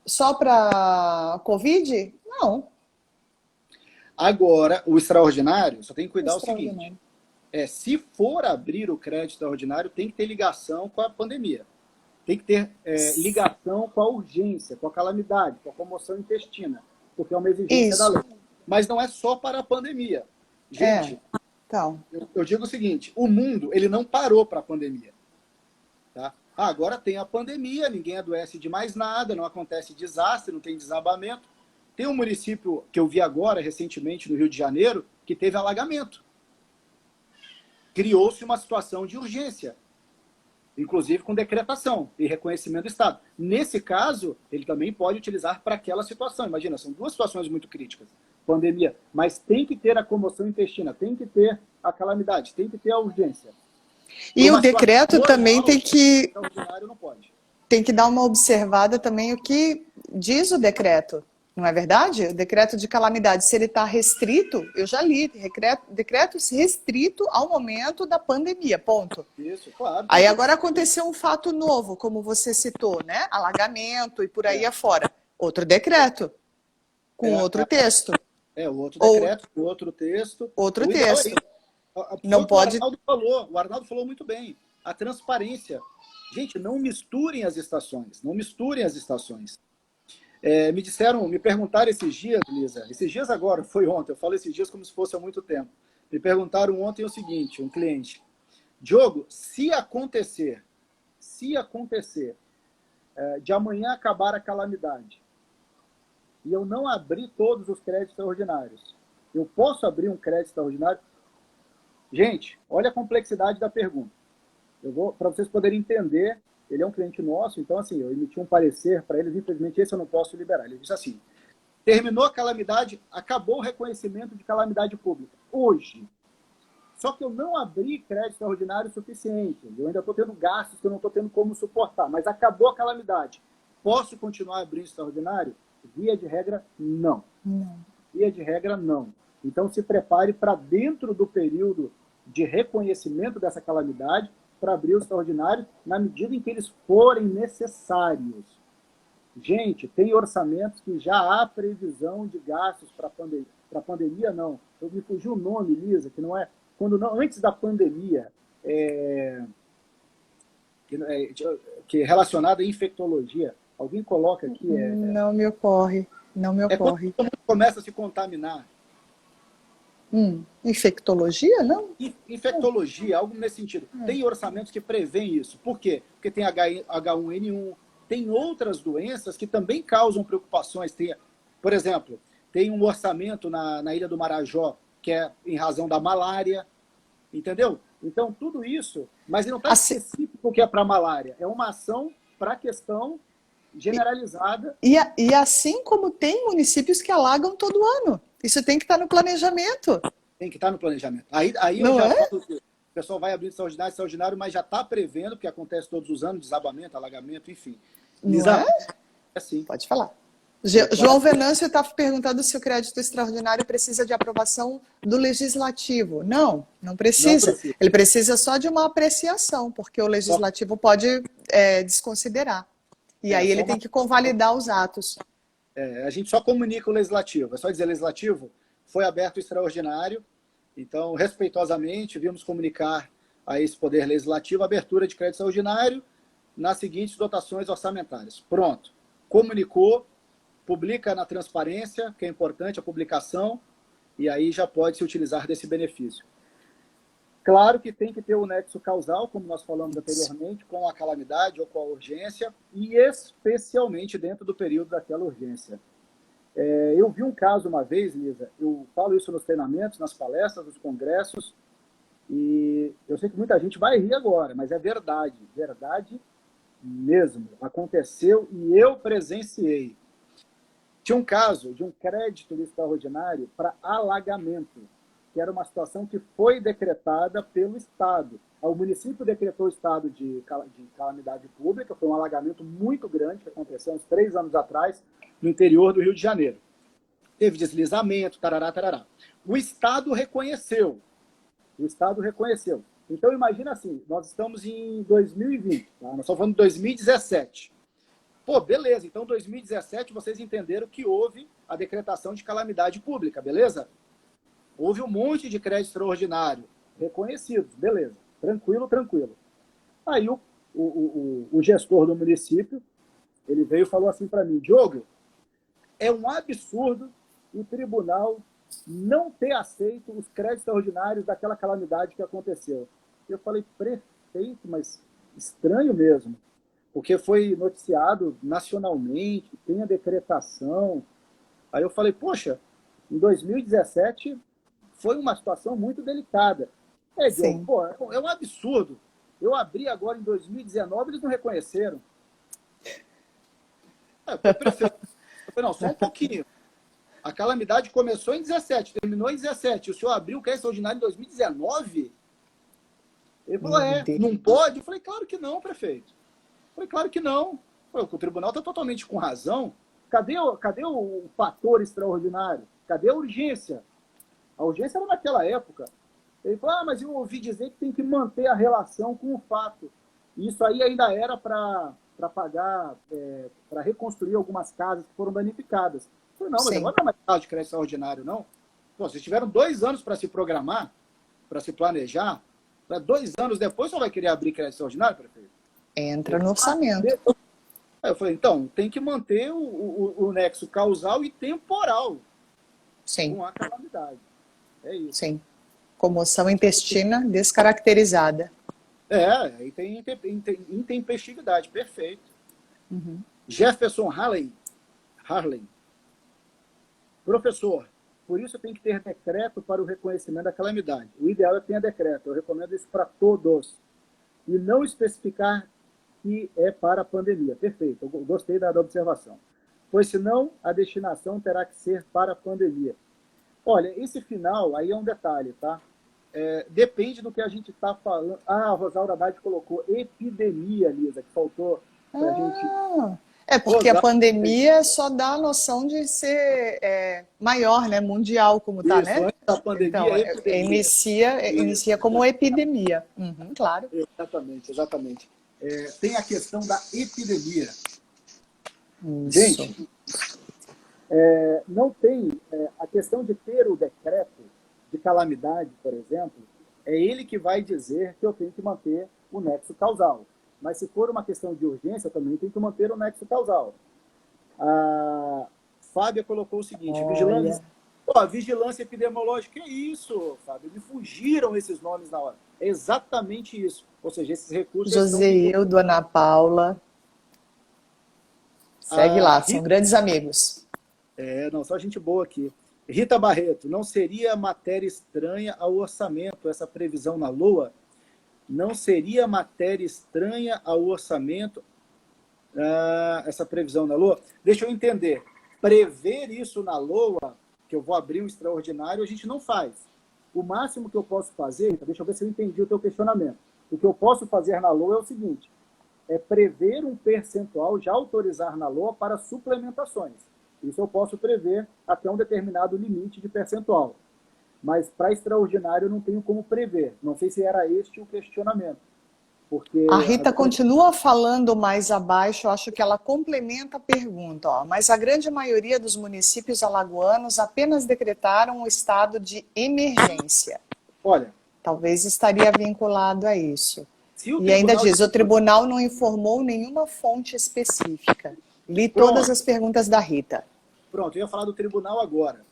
Só para Covid? Não. Agora, o extraordinário, só tem que cuidar o seguinte. Se for abrir o crédito extraordinário, tem que ter ligação com a pandemia. Tem que ter ligação com a urgência, com a calamidade, com a comoção intestina, porque é uma exigência da lei. Mas não é só para a pandemia. Gente, então. eu digo o seguinte, o mundo ele não parou para a pandemia. Tá? Agora tem a pandemia, ninguém adoece de mais nada, não acontece desastre, não tem desabamento. Tem um município que eu vi agora, recentemente, no Rio de Janeiro, que teve alagamento. Criou-se uma situação de urgência, inclusive com decretação e reconhecimento do Estado. Nesse caso, ele também pode utilizar para aquela situação. Imagina, são duas situações muito críticas. Pandemia, mas tem que ter a comoção intestina, tem que ter a calamidade, tem que ter a urgência. E o decreto também tem que dar uma observada também o que diz o decreto. Não é verdade? O decreto de calamidade, se ele está restrito, eu já li, decreto restrito ao momento da pandemia, ponto. Isso, claro. Aí agora aconteceu um fato novo, como você citou, né? Alagamento e por aí afora. Outro decreto, com outro texto. O outro decreto, com outro texto. Outro texto. Não pode... O Arnaldo falou muito bem. A transparência. Gente, não misturem as estações. Não misturem as estações. Me perguntaram esses dias, Lisa, esses dias agora, foi ontem, eu falo esses dias como se fosse há muito tempo. Me perguntaram ontem o seguinte, um cliente, Diogo, se acontecer de amanhã acabar a calamidade e eu não abrir todos os créditos extraordinários, eu posso abrir um crédito extraordinário? Gente, olha a complexidade da pergunta. Para vocês poderem entender, ele é um cliente nosso, então assim, eu emiti um parecer para eles, infelizmente esse eu não posso liberar. Ele disse assim, terminou a calamidade, acabou o reconhecimento de calamidade pública. Hoje, Só que eu não abri crédito extraordinário suficiente. Eu ainda estou tendo gastos que eu não estou tendo como suportar. Mas acabou a calamidade. Posso continuar abrindo extraordinário? Via de regra, não. Não. Via de regra, não. Então, se prepare para dentro do período de reconhecimento dessa calamidade, para abrir o extraordinário, na medida em que eles forem necessários. Gente, tem orçamentos que já há previsão de gastos para pandemia. Para pandemia, não. Eu me fugiu o nome, Lisa, que não é... Quando não, antes da pandemia, que é relacionada à infectologia. Alguém coloca aqui... Não me ocorre. Não me ocorre. Quando começa a se contaminar. Infectologia, não? Infectologia, algo nesse sentido. Tem orçamentos que prevêem isso. Por quê? Porque tem H1N1, tem outras doenças que também causam preocupações. Por exemplo, tem um orçamento na Ilha do Marajó, que é em razão da malária, entendeu? Então, tudo isso, mas ele não está específico que é para malária. É uma ação para a questão generalizada. E assim como tem municípios que alagam todo ano. Isso tem que estar no planejamento. Tem que estar no planejamento. Aí não eu já é? falo que o pessoal vai abrir extraordinário, mas já está prevendo, porque acontece todos os anos, desabamento, alagamento, enfim. Não é? Assim. Pode falar. João Venâncio está perguntando se o crédito extraordinário precisa de aprovação do legislativo. Não, não precisa. Não precisa. Ele precisa só de uma apreciação, porque o legislativo pode desconsiderar. E aí ele tem que convalidar os atos. A gente só comunica o legislativo. É só dizer, legislativo, foi aberto o extraordinário, então, respeitosamente, vimos comunicar a esse poder legislativo a abertura de crédito extraordinário nas seguintes dotações orçamentárias. Pronto. Comunicou, publica na transparência, que é importante a publicação, e aí já pode se utilizar desse benefício. Claro que tem que ter o nexo causal, como nós falamos anteriormente, com a calamidade ou com a urgência, e especialmente dentro do período daquela urgência. Eu vi um caso uma vez, Lisa, eu falo isso nos treinamentos, nas palestras, nos congressos, e eu sei que muita gente vai rir agora, mas é verdade, verdade mesmo. Aconteceu e eu presenciei. Tinha um caso de um crédito extraordinário para alagamento, que era uma situação que foi decretada pelo Estado. O município decretou o estado de calamidade pública, foi um alagamento muito grande que aconteceu uns 3 anos atrás, no interior do Rio de Janeiro. Teve deslizamento, tarará, tarará. O Estado reconheceu. Então, imagina assim, nós estamos em 2020, tá? Nós estamos falando de 2017. Pô, beleza, então 2017 vocês entenderam que houve a decretação de calamidade pública, beleza? Houve um monte de crédito extraordinário reconhecidos, beleza, tranquilo. Aí o gestor do município, ele veio e falou assim para mim, Diogo, é um absurdo o tribunal não ter aceito os créditos extraordinários daquela calamidade que aconteceu. Eu falei, prefeito, mas estranho mesmo, porque foi noticiado nacionalmente, tem a decretação. Aí eu falei, poxa, em 2017 foi uma situação muito delicada. Diogo, pô, é um absurdo. Eu abri agora em 2019, eles não reconheceram. Prefeito, não, só um pouquinho. A calamidade começou em 17, terminou em 17. O senhor abriu o crédito extraordinário em 2019? Ele falou, não pode? Eu falei, claro que não, prefeito. Eu falei, claro que não. O tribunal está totalmente com razão. Cadê o fator extraordinário? Cadê a urgência? A urgência era naquela época. Ele falou, mas eu ouvi dizer que tem que manter a relação com o fato. E isso aí ainda era para pagar, para reconstruir algumas casas que foram danificadas. Eu falei, não, mas agora não é mais caso de crédito extraordinário, não. Pô, vocês tiveram 2 anos para se programar, para se planejar. 2 anos depois, você vai querer abrir crédito extraordinário, prefeito? Entra no orçamento. Aí eu falei, então, tem que manter o nexo causal e temporal com a calamidade. É isso. Sim. Comoção intestina descaracterizada. Aí tem intempestividade, perfeito. Uhum. Jefferson Harley. Professor, por isso tem que ter decreto para o reconhecimento da calamidade. O ideal é que tenha decreto. Eu recomendo isso para todos. E não especificar que é para a pandemia. Perfeito, eu gostei da observação. Pois senão a destinação terá que ser para a pandemia. Olha, esse final aí é um detalhe, tá? depende do que a gente está falando. Ah, a Rosaura Haddad colocou epidemia, Lisa, que faltou para a gente... Porque a pandemia só dá a noção de ser maior, né? Mundial, como está, Isso, né? antes da pandemia, Então, epidemia. inicia como epidemia. Uhum, claro. Exatamente, exatamente. Tem a questão da epidemia. Isso. Gente, não tem... a questão de ter o decreto de calamidade, por exemplo, é ele que vai dizer que eu tenho que manter o nexo causal. Mas se for uma questão de urgência, também tem que manter o nexo causal. A Fábia colocou o seguinte, vigilância epidemiológica, que é isso, Fábio? Me fugiram esses nomes na hora. É exatamente isso. Ou seja, esses recursos... Joseildo, Ana Paula. Segue lá, são grandes amigos. Não, só gente boa aqui. Rita Barreto, não seria matéria estranha ao orçamento essa previsão na LOA? Não seria matéria estranha ao orçamento essa previsão na LOA? Deixa eu entender. Prever isso na LOA, que eu vou abrir um extraordinário, a gente não faz. O máximo que eu posso fazer, deixa eu ver se eu entendi o teu questionamento. O que eu posso fazer na LOA é o seguinte, é prever um percentual, já autorizar na LOA para suplementações. Isso eu posso prever até um determinado limite de percentual. Mas para extraordinário eu não tenho como prever. Não sei se era este o questionamento. Porque a Rita continua falando mais abaixo, eu acho que ela complementa a pergunta. Mas a grande maioria dos municípios alagoanos apenas decretaram o estado de emergência. Olha, talvez estaria vinculado a isso. E ainda tribunal... diz, o tribunal não informou nenhuma fonte específica. Li todas as perguntas da Rita. Pronto, eu ia falar do tribunal agora.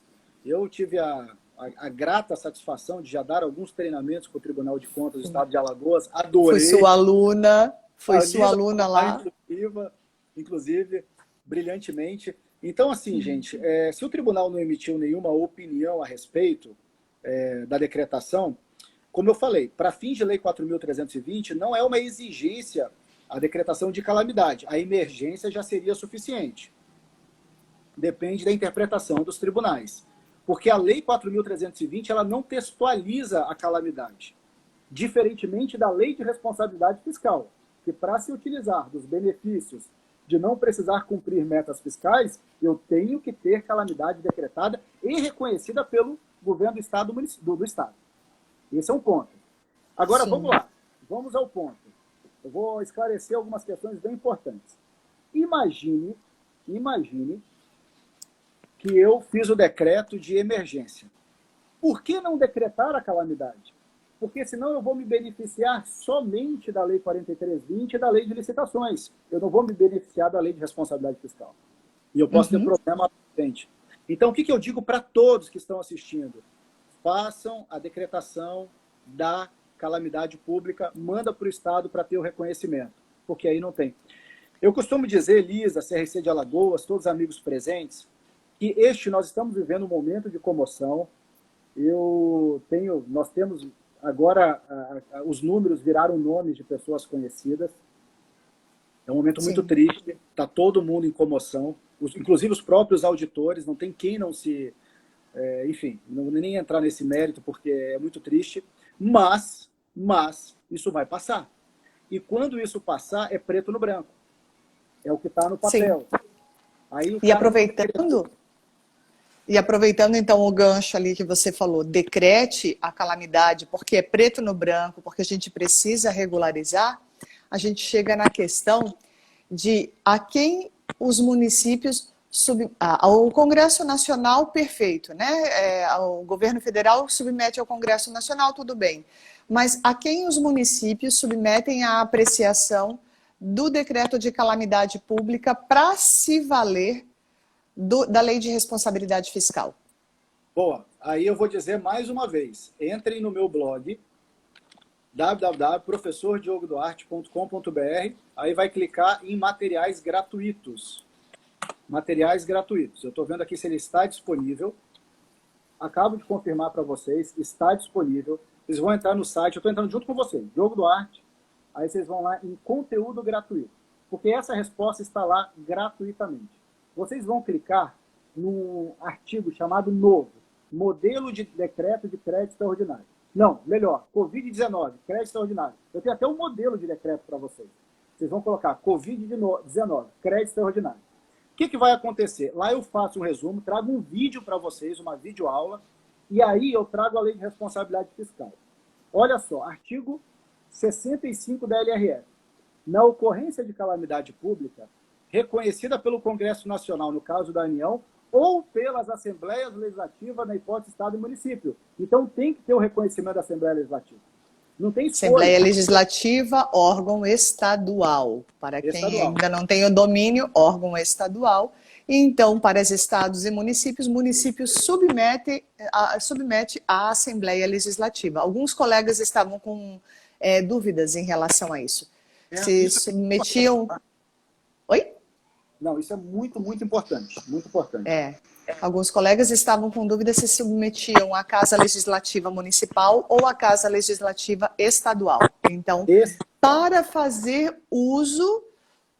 Eu tive a grata satisfação de já dar alguns treinamentos para o Tribunal de Contas do Estado de Alagoas. Adorei. Foi sua aluna lá. Inclusive, brilhantemente. Então, assim, gente, se o tribunal não emitiu nenhuma opinião a respeito da decretação, como eu falei, para fins de Lei 4.320, não é uma exigência a decretação de calamidade. A emergência já seria suficiente. Depende da interpretação dos tribunais. Porque a Lei 4.320 ela não textualiza a calamidade. Diferentemente da Lei de Responsabilidade Fiscal, que para se utilizar dos benefícios de não precisar cumprir metas fiscais, eu tenho que ter calamidade decretada e reconhecida pelo governo do Estado. Do Estado. Esse é um ponto. Agora, vamos lá. Vamos ao ponto. Eu vou esclarecer algumas questões bem importantes. Imagine que eu fiz o decreto de emergência. Por que não decretar a calamidade? Porque senão eu vou me beneficiar somente da Lei 4320 e da Lei de licitações. Eu não vou me beneficiar da Lei de responsabilidade fiscal. E eu posso ter problema frente. Então, o que eu digo para todos que estão assistindo? Façam a decretação da calamidade pública, manda para o Estado para ter o reconhecimento, porque aí não tem. Eu costumo dizer, Lisa, CRC de Alagoas, todos os amigos presentes, que nós estamos vivendo um momento de comoção. Nós temos agora, os números viraram nomes de pessoas conhecidas. É um momento muito triste, está todo mundo em comoção, inclusive os próprios auditores, não tem quem não se... enfim, não vou nem entrar nesse mérito, porque é muito triste, mas isso vai passar. E quando isso passar, é preto no branco. É o que está no papel. Aí, E aproveitando então o gancho ali que você falou, decrete a calamidade, porque é preto no branco, porque a gente precisa regularizar, a gente chega na questão de a quem os municípios... o Congresso Nacional, perfeito, né? O governo federal submete ao Congresso Nacional, tudo bem. Mas a quem os municípios submetem à apreciação do decreto de calamidade pública para se valer da Lei de Responsabilidade Fiscal? Boa, aí eu vou dizer mais uma vez, entrem no meu blog, www.professordiogoduarte.com.br, aí vai clicar em materiais gratuitos. Materiais gratuitos. Eu estou vendo aqui se ele está disponível. Acabo de confirmar para vocês, está disponível. Vocês vão entrar no site, eu estou entrando junto com vocês, Diogo Duarte, aí vocês vão lá em conteúdo gratuito, porque essa resposta está lá gratuitamente. Vocês vão clicar no artigo chamado Novo, Modelo de Decreto de Crédito Extraordinário. Não, melhor, Covid-19, crédito extraordinário. Eu tenho até um modelo de decreto para vocês. Vocês vão colocar Covid-19, crédito extraordinário. O que vai acontecer? Lá eu faço um resumo, trago um vídeo para vocês, uma videoaula, e aí eu trago a lei de responsabilidade fiscal. Olha só, artigo 65 da LRF. Na ocorrência de calamidade pública, reconhecida pelo Congresso Nacional, no caso da União, ou pelas Assembleias Legislativas, na hipótese Estado e Município. Então tem que ter o reconhecimento da Assembleia Legislativa. Não tem escolha. Assembleia Legislativa, órgão estadual. Para quem ainda não tem o domínio, órgão estadual. E então, para os estados e municípios, município submete à Assembleia Legislativa. Alguns colegas estavam com dúvidas em relação a isso. Se submetiam... Oi? Não, isso é muito, muito importante. Muito importante. Alguns colegas estavam com dúvida se submetiam à Casa Legislativa Municipal ou à Casa Legislativa Estadual. Então, para fazer uso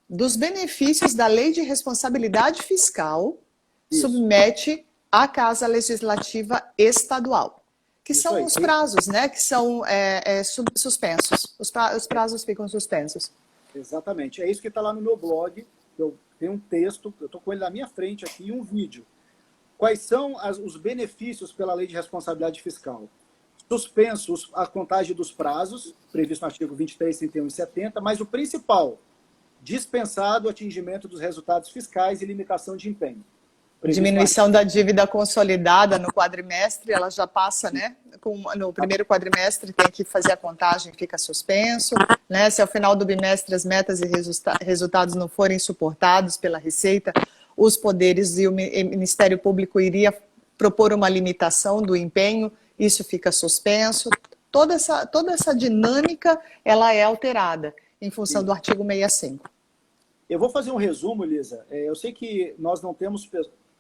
dos benefícios da Lei de Responsabilidade Fiscal, submete à Casa Legislativa Estadual. Que são os prazos, né? Que são suspensos. Os prazos ficam suspensos. Exatamente. É isso que está lá no meu blog. Eu tenho um texto, eu estou com ele na minha frente aqui, e um vídeo. Quais são os benefícios pela Lei de Responsabilidade Fiscal? Suspensos a contagem dos prazos, previsto no artigo 23, 31 e 70, mas o principal, dispensado o atingimento dos resultados fiscais e limitação de empenho. Diminuição da dívida consolidada no quadrimestre, ela já passa, né? No primeiro quadrimestre tem que fazer a contagem, fica suspenso, né? Se ao final do bimestre as metas e resultados não forem suportados pela Receita, os poderes e o Ministério Público iria propor uma limitação do empenho, isso fica suspenso. Toda essa dinâmica, ela é alterada em função do artigo 65. Eu vou fazer um resumo, Lisa. Eu sei que nós não temos...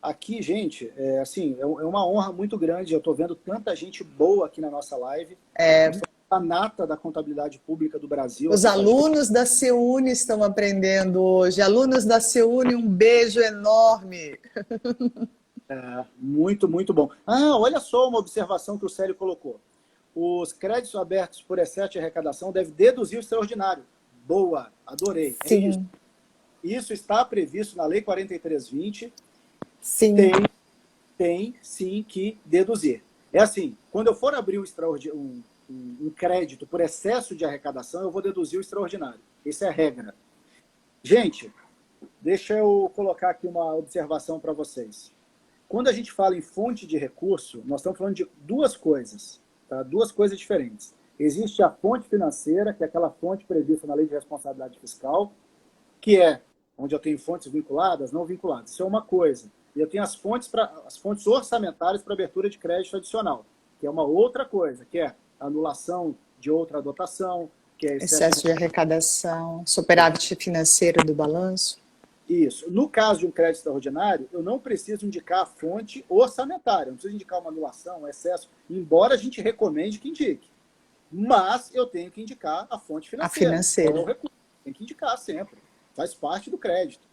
Aqui, gente, é uma honra muito grande. Eu estou vendo tanta gente boa aqui na nossa live. A nata da contabilidade pública do Brasil. Os alunos da CEUNI estão aprendendo hoje. Alunos da CEUNI, um beijo enorme. Muito, muito bom. Olha só uma observação que o Célio colocou. Os créditos abertos por excesso de arrecadação devem deduzir o extraordinário. Boa, adorei. Sim. Isso. Isso está previsto na Lei 4320. Sim. Tem sim que deduzir. É assim, quando eu for abrir um crédito por excesso de arrecadação, eu vou deduzir o extraordinário. Essa é a regra. Gente, deixa eu colocar aqui uma observação para vocês. Quando a gente fala em fonte de recurso, nós estamos falando de duas coisas, tá? Duas coisas diferentes. Existe a fonte financeira, que é aquela fonte prevista na Lei de Responsabilidade Fiscal, que é onde eu tenho fontes vinculadas, não vinculadas. Isso é uma coisa. E eu tenho as fontes orçamentárias para abertura de crédito adicional, que é uma outra coisa, que é anulação de outra dotação, que é excesso de arrecadação, superávit financeiro do balanço. Isso. No caso de um crédito extraordinário, eu não preciso indicar a fonte orçamentária, eu não preciso indicar uma anulação, um excesso, embora a gente recomende que indique. Mas eu tenho que indicar a fonte financeira. A financeira. Então, tem que indicar sempre. Faz parte do crédito.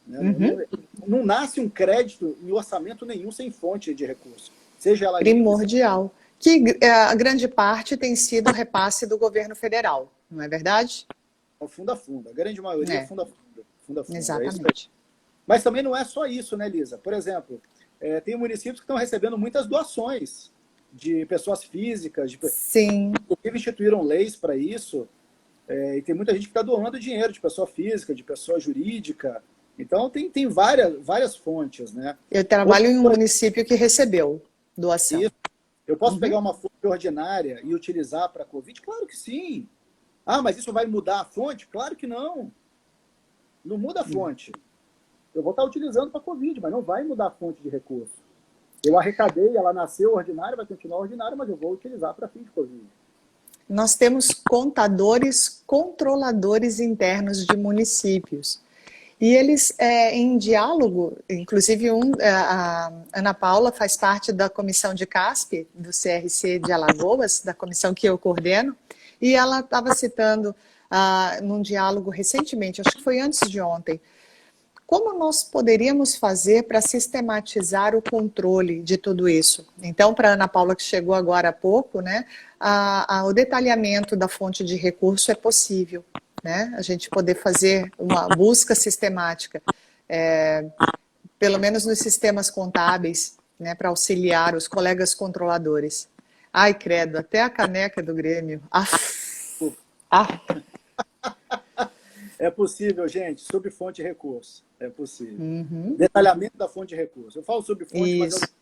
Né? Não nasce um crédito em orçamento nenhum sem fonte de recurso. Seja ela primordial. Que a grande parte tem sido o repasse do governo federal, não é verdade? É o fundo a fundo. A grande maioria é fundo a fundo. Exatamente. Mas também não é só isso, né, Lisa? Por exemplo, tem municípios que estão recebendo muitas doações de pessoas físicas. Sim. Inclusive instituíram leis para isso. E tem muita gente que está doando dinheiro de pessoa física, de pessoa jurídica. Então, tem várias fontes, né? Eu trabalho em um município que recebeu doação. Isso. Eu posso pegar uma fonte ordinária e utilizar para a Covid? Claro que sim. Mas isso vai mudar a fonte? Claro que não. Não muda a fonte. Eu vou estar utilizando para a Covid, mas não vai mudar a fonte de recurso. Eu arrecadei, ela nasceu ordinária, vai continuar ordinária, mas eu vou utilizar para fim de Covid. Nós temos contadores, controladores internos de municípios. E eles, em diálogo, inclusive a Ana Paula faz parte da comissão de CASP, do CRC de Alagoas, da comissão que eu coordeno, e ela estava citando num diálogo recentemente, acho que foi antes de ontem, como nós poderíamos fazer para sistematizar o controle de tudo isso? Então, para a Ana Paula, que chegou agora há pouco, né, o detalhamento da fonte de recurso é possível, né? A gente poder fazer uma busca sistemática, pelo menos nos sistemas contábeis, né, para auxiliar os colegas controladores. Ai, credo, até a caneca do Grêmio. É possível, gente, sobre fonte de recurso. É possível. Uhum. Detalhamento da fonte de recurso. Eu falo sobre fonte, Isso. mas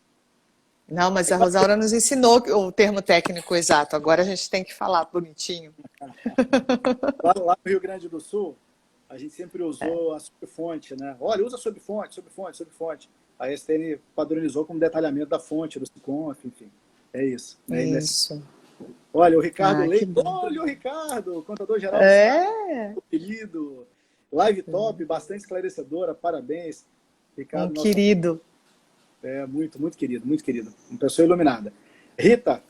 Não, mas a Rosaura nos ensinou o termo técnico exato. Agora a gente tem que falar bonitinho. lá no Rio Grande do Sul, a gente sempre usou a subfonte, né? Olha, usa subfonte, subfonte, subfonte. A STN padronizou como detalhamento da fonte, do SICONF, enfim. É isso. Né? Isso. Olha, o Ricardo Leite. Que bom. Olha o Ricardo, contador-geral do Estado, querido. Live top, bastante esclarecedora, parabéns. Ricardo, nosso querido. Muito, muito querido, muito querido. Uma pessoa iluminada. Rita,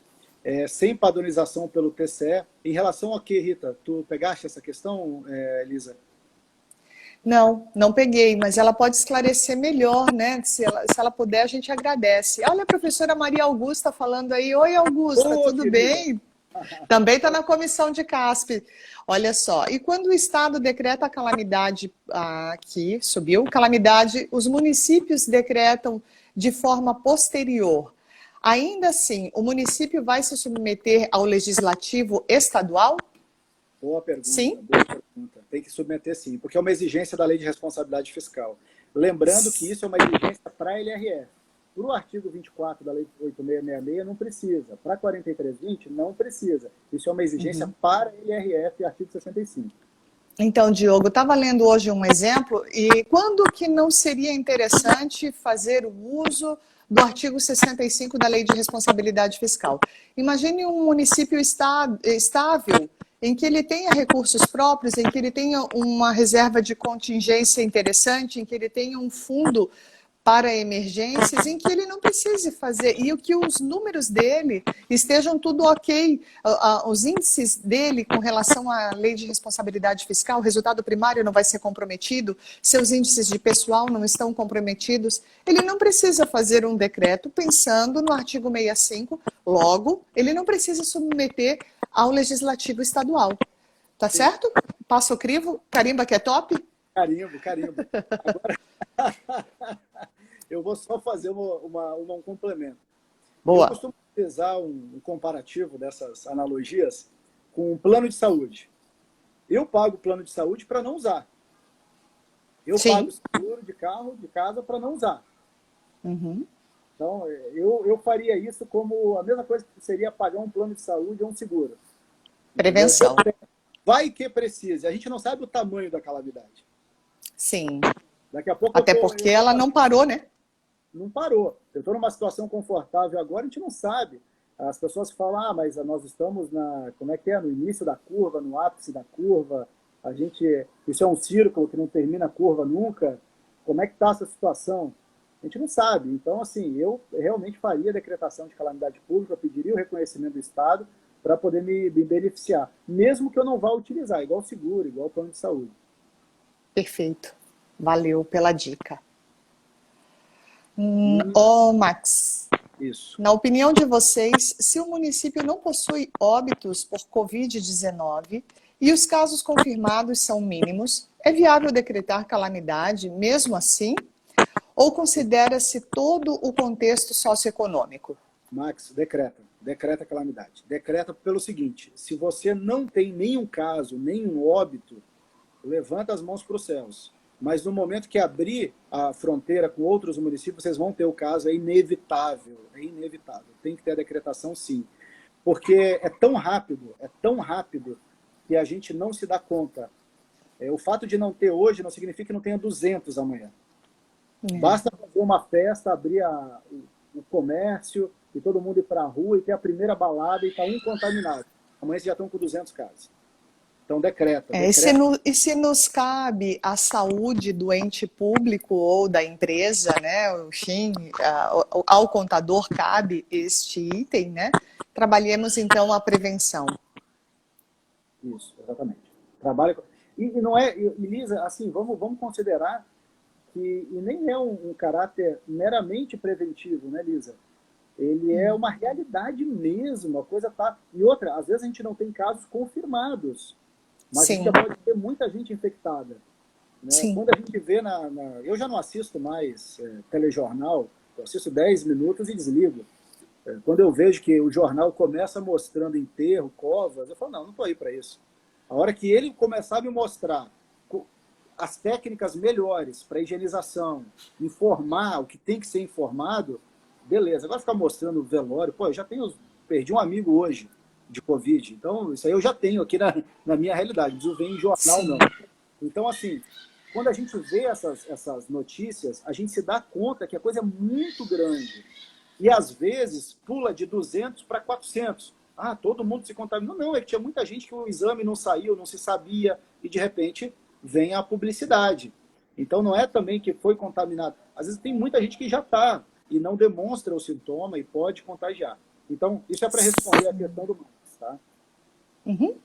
sem padronização pelo TCE, em relação a que, Rita? Tu pegaste essa questão, Elisa? Não peguei, mas ela pode esclarecer melhor, né? Se ela puder, a gente agradece. Olha a professora Maria Augusta falando aí. Oi, Augusta, tudo querida. Bem? Também está na comissão de CASP. Olha só, e quando o Estado decreta a calamidade, aqui subiu, calamidade, os municípios decretam de forma posterior. Ainda assim, o município vai se submeter ao legislativo estadual? Boa pergunta. Sim? Boa pergunta. Tem que submeter sim, porque é uma exigência da Lei de Responsabilidade Fiscal. Lembrando que isso é uma exigência para a LRF. Para o artigo 24 da Lei 8666 não precisa. Para 4320 não precisa. Isso é uma exigência para a LRF, artigo 65. Então, Diogo, estava lendo hoje um exemplo, e quando que não seria interessante fazer o uso do artigo 65 da Lei de Responsabilidade Fiscal? Imagine um município estável, em que ele tenha recursos próprios, em que ele tenha uma reserva de contingência interessante, em que ele tenha um fundo para emergências, em que ele não precise fazer, e que os números dele estejam tudo ok, os índices dele com relação à lei de responsabilidade fiscal, o resultado primário não vai ser comprometido, seus índices de pessoal não estão comprometidos, ele não precisa fazer um decreto pensando no artigo 65, logo, ele não precisa submeter ao legislativo estadual. Tá certo? Passa o crivo, carimba que é top? Carimbo. Agora, eu vou só fazer um complemento. Boa. Eu costumo utilizar um comparativo dessas analogias com um plano de saúde. Eu pago o plano de saúde para não usar. Eu pago seguro de carro, de casa, para não usar. Uhum. Então, eu faria isso como a mesma coisa que seria pagar um plano de saúde ou um seguro. Prevenção. Vai que precise. A gente não sabe o tamanho da calamidade. Sim. Daqui a pouco até porque ela não parou, né? Não parou. Eu estou numa situação confortável agora, a gente não sabe. As pessoas falam, mas nós estamos no início da curva, no ápice da curva. Isso é um círculo que não termina a curva nunca. Como é que está essa situação? A gente não sabe. Então, assim, eu realmente faria a decretação de calamidade pública, pediria o reconhecimento do Estado para poder me beneficiar, mesmo que eu não vá utilizar, igual seguro, igual plano de saúde. Perfeito. Valeu pela dica. Max, isso. Na opinião de vocês, se o município não possui óbitos por Covid-19 e os casos confirmados são mínimos, é viável decretar calamidade mesmo assim? Ou considera-se todo o contexto socioeconômico? Max, decreta calamidade. Decreta pelo seguinte, se você não tem nenhum caso, nenhum óbito, levanta as mãos para os céus. Mas no momento que abrir a fronteira com outros municípios, vocês vão ter o caso, é inevitável. Tem que ter a decretação, sim. Porque é tão rápido, que a gente não se dá conta. O fato de não ter hoje não significa que não tenha 200 amanhã. Basta fazer uma festa, abrir o comércio, e todo mundo ir para a rua e ter a primeira balada e está um contaminado. Amanhã vocês já estão com 200 casos. Então, decreta. E se nos cabe a saúde do ente público ou da empresa, né? Enfim, ao contador cabe este item, né? Trabalhemos, então, a prevenção. Isso, exatamente. Trabalha. E não é, Elisa, assim, vamos considerar e nem é um caráter meramente preventivo, né, Lisa? Ele é uma realidade mesmo, a coisa tá... E outra, às vezes a gente não tem casos confirmados, mas a gente já Sim, pode ter muita gente infectada. Né? sim. Quando a gente vê Eu já não assisto mais telejornal, eu assisto 10 minutos e desligo. Quando eu vejo que o jornal começa mostrando enterro, covas, eu falo, não estou aí para isso. A hora que ele começar a me mostrar as técnicas melhores para higienização, informar o que tem que ser informado, beleza. Agora ficar mostrando o velório, pô, eu já tenho, perdi um amigo hoje de Covid, então isso aí eu já tenho aqui na minha realidade, não preciso ver em jornal não. Sim. Então, assim, quando a gente vê essas notícias, a gente se dá conta que a coisa é muito grande. E, às vezes, pula de 200 para 400. Ah, todo mundo se contaminou. Não, é que tinha muita gente que o exame não saiu, não se sabia, e, de repente, vem a publicidade. Então, não é também que foi contaminado. Às vezes, tem muita gente que já está e não demonstra o sintoma e pode contagiar. Então, isso é para responder a questão do Marcos, tá? Uhum.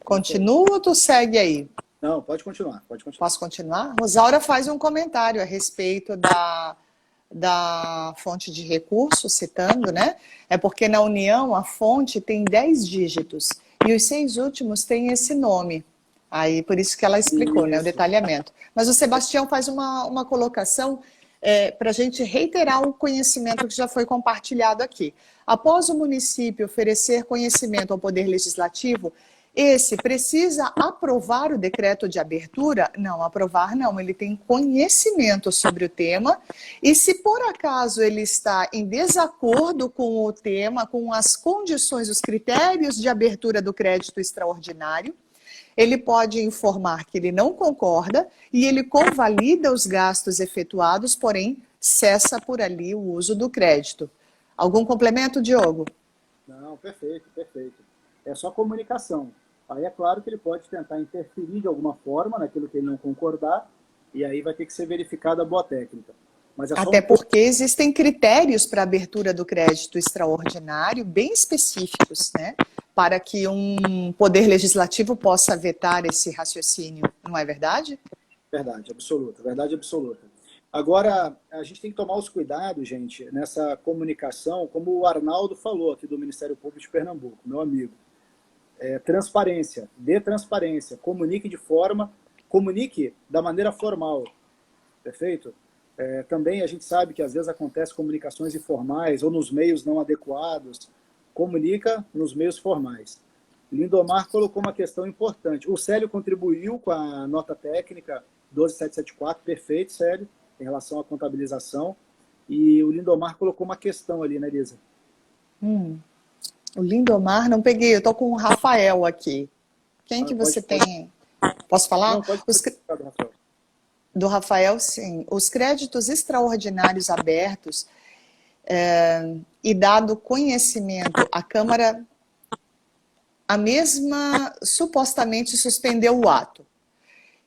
Continua ou tu segue aí? Não, pode continuar, pode continuar. Posso continuar? Rosaura faz um comentário a respeito da fonte de recurso, citando, né? É porque na União a fonte tem 10 dígitos e os 6 últimos têm esse nome. Aí, por isso que ela explicou, né, o Isso. detalhamento. Mas o Sebastião faz uma colocação para a gente reiterar o conhecimento que já foi compartilhado aqui. Após o município oferecer conhecimento ao Poder Legislativo, esse precisa aprovar o decreto de abertura? Não, aprovar não, ele tem conhecimento sobre o tema e se por acaso ele está em desacordo com o tema, com as condições, os critérios de abertura do crédito extraordinário, ele pode informar que ele não concorda e ele convalida os gastos efetuados, porém cessa por ali o uso do crédito. Algum complemento, Diogo? Não, perfeito, perfeito. É só comunicação. Aí é claro que ele pode tentar interferir de alguma forma naquilo que ele não concordar, e aí vai ter que ser verificada a boa técnica. Mas é só Até porque existem critérios para abertura do crédito extraordinário bem específicos, né? Para que um poder legislativo possa vetar esse raciocínio, não é verdade? Verdade absoluta, verdade absoluta. Agora, a gente tem que tomar os cuidados, gente, nessa comunicação, como o Arnaldo falou aqui do Ministério Público de Pernambuco, meu amigo. Transparência, dê transparência, comunique da maneira formal, perfeito? Também a gente sabe que às vezes acontece comunicações informais ou nos meios não adequados, comunica nos meios formais. Lindomar colocou uma questão importante. O Célio contribuiu com a nota técnica 12774, perfeito, Célio, em relação à contabilização. E o Lindomar colocou uma questão ali, né, Lisa? O Lindomar, não peguei, eu estou com o Rafael aqui. Quem que você tem? Posso falar? Não, pode participar do Rafael. Do Rafael, sim. Os créditos extraordinários abertos e dado conhecimento, a Câmara, a mesma supostamente suspendeu o ato.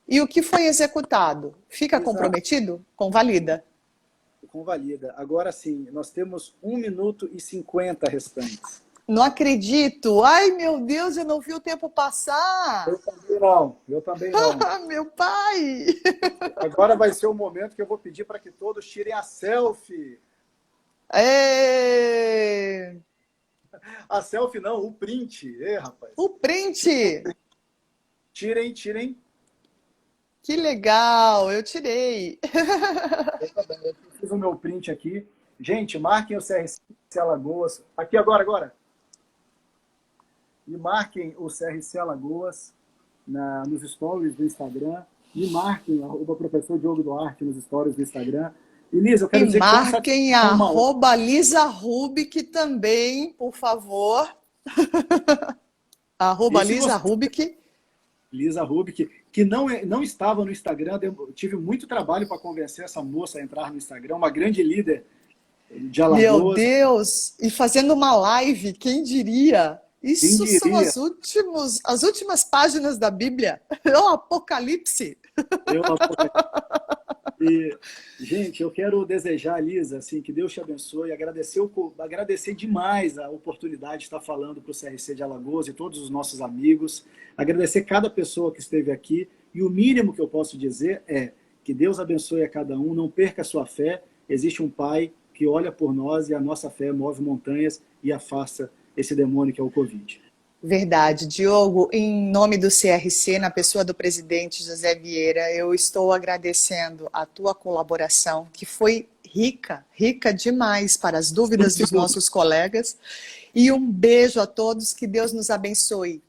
E o que foi executado? Fica Exato. comprometido? Convalida. Convalida. Agora sim, nós temos 1 minuto e 50 restantes. Não acredito. Ai, meu Deus, eu não vi o tempo passar. Eu também não. Eu também não. Meu pai. Agora vai ser o momento que eu vou pedir para que todos tirem a selfie. A selfie não, o print. Rapaz. O print. Tirem, tirem. Que legal, eu tirei. Eu também. Eu fiz o meu print aqui. Gente, marquem o CRC Alagoas. Aqui agora. E marquem o CRC Alagoas nos stories do Instagram. E marquem o professor Diogo Duarte nos stories do Instagram. E, Lisa, eu quero dizer que... marquem a @Lisa Rubik também, por favor. @Lisa Rubik. Lisa Rubik, que não estava no Instagram. Eu tive muito trabalho para convencer essa moça a entrar no Instagram. Uma grande líder de Alagoas. Meu Deus! E fazendo uma live, quem diria? Isso são as últimas páginas da Bíblia. É o Apocalipse. E, gente, eu quero desejar, Lisa, assim, que Deus te abençoe, agradecer demais a oportunidade de estar falando para o CRC de Alagoas e todos os nossos amigos, agradecer cada pessoa que esteve aqui, e o mínimo que eu posso dizer é Que Deus abençoe a cada um, não perca a sua fé. Existe um Pai que olha por nós e a nossa fé move montanhas e afasta esse demônio que é o Covid. Verdade. Diogo, em nome do CRC, na pessoa do presidente José Vieira, eu estou agradecendo a tua colaboração, que foi rica, rica demais para as dúvidas dos nossos colegas. E um beijo a todos, que Deus nos abençoe.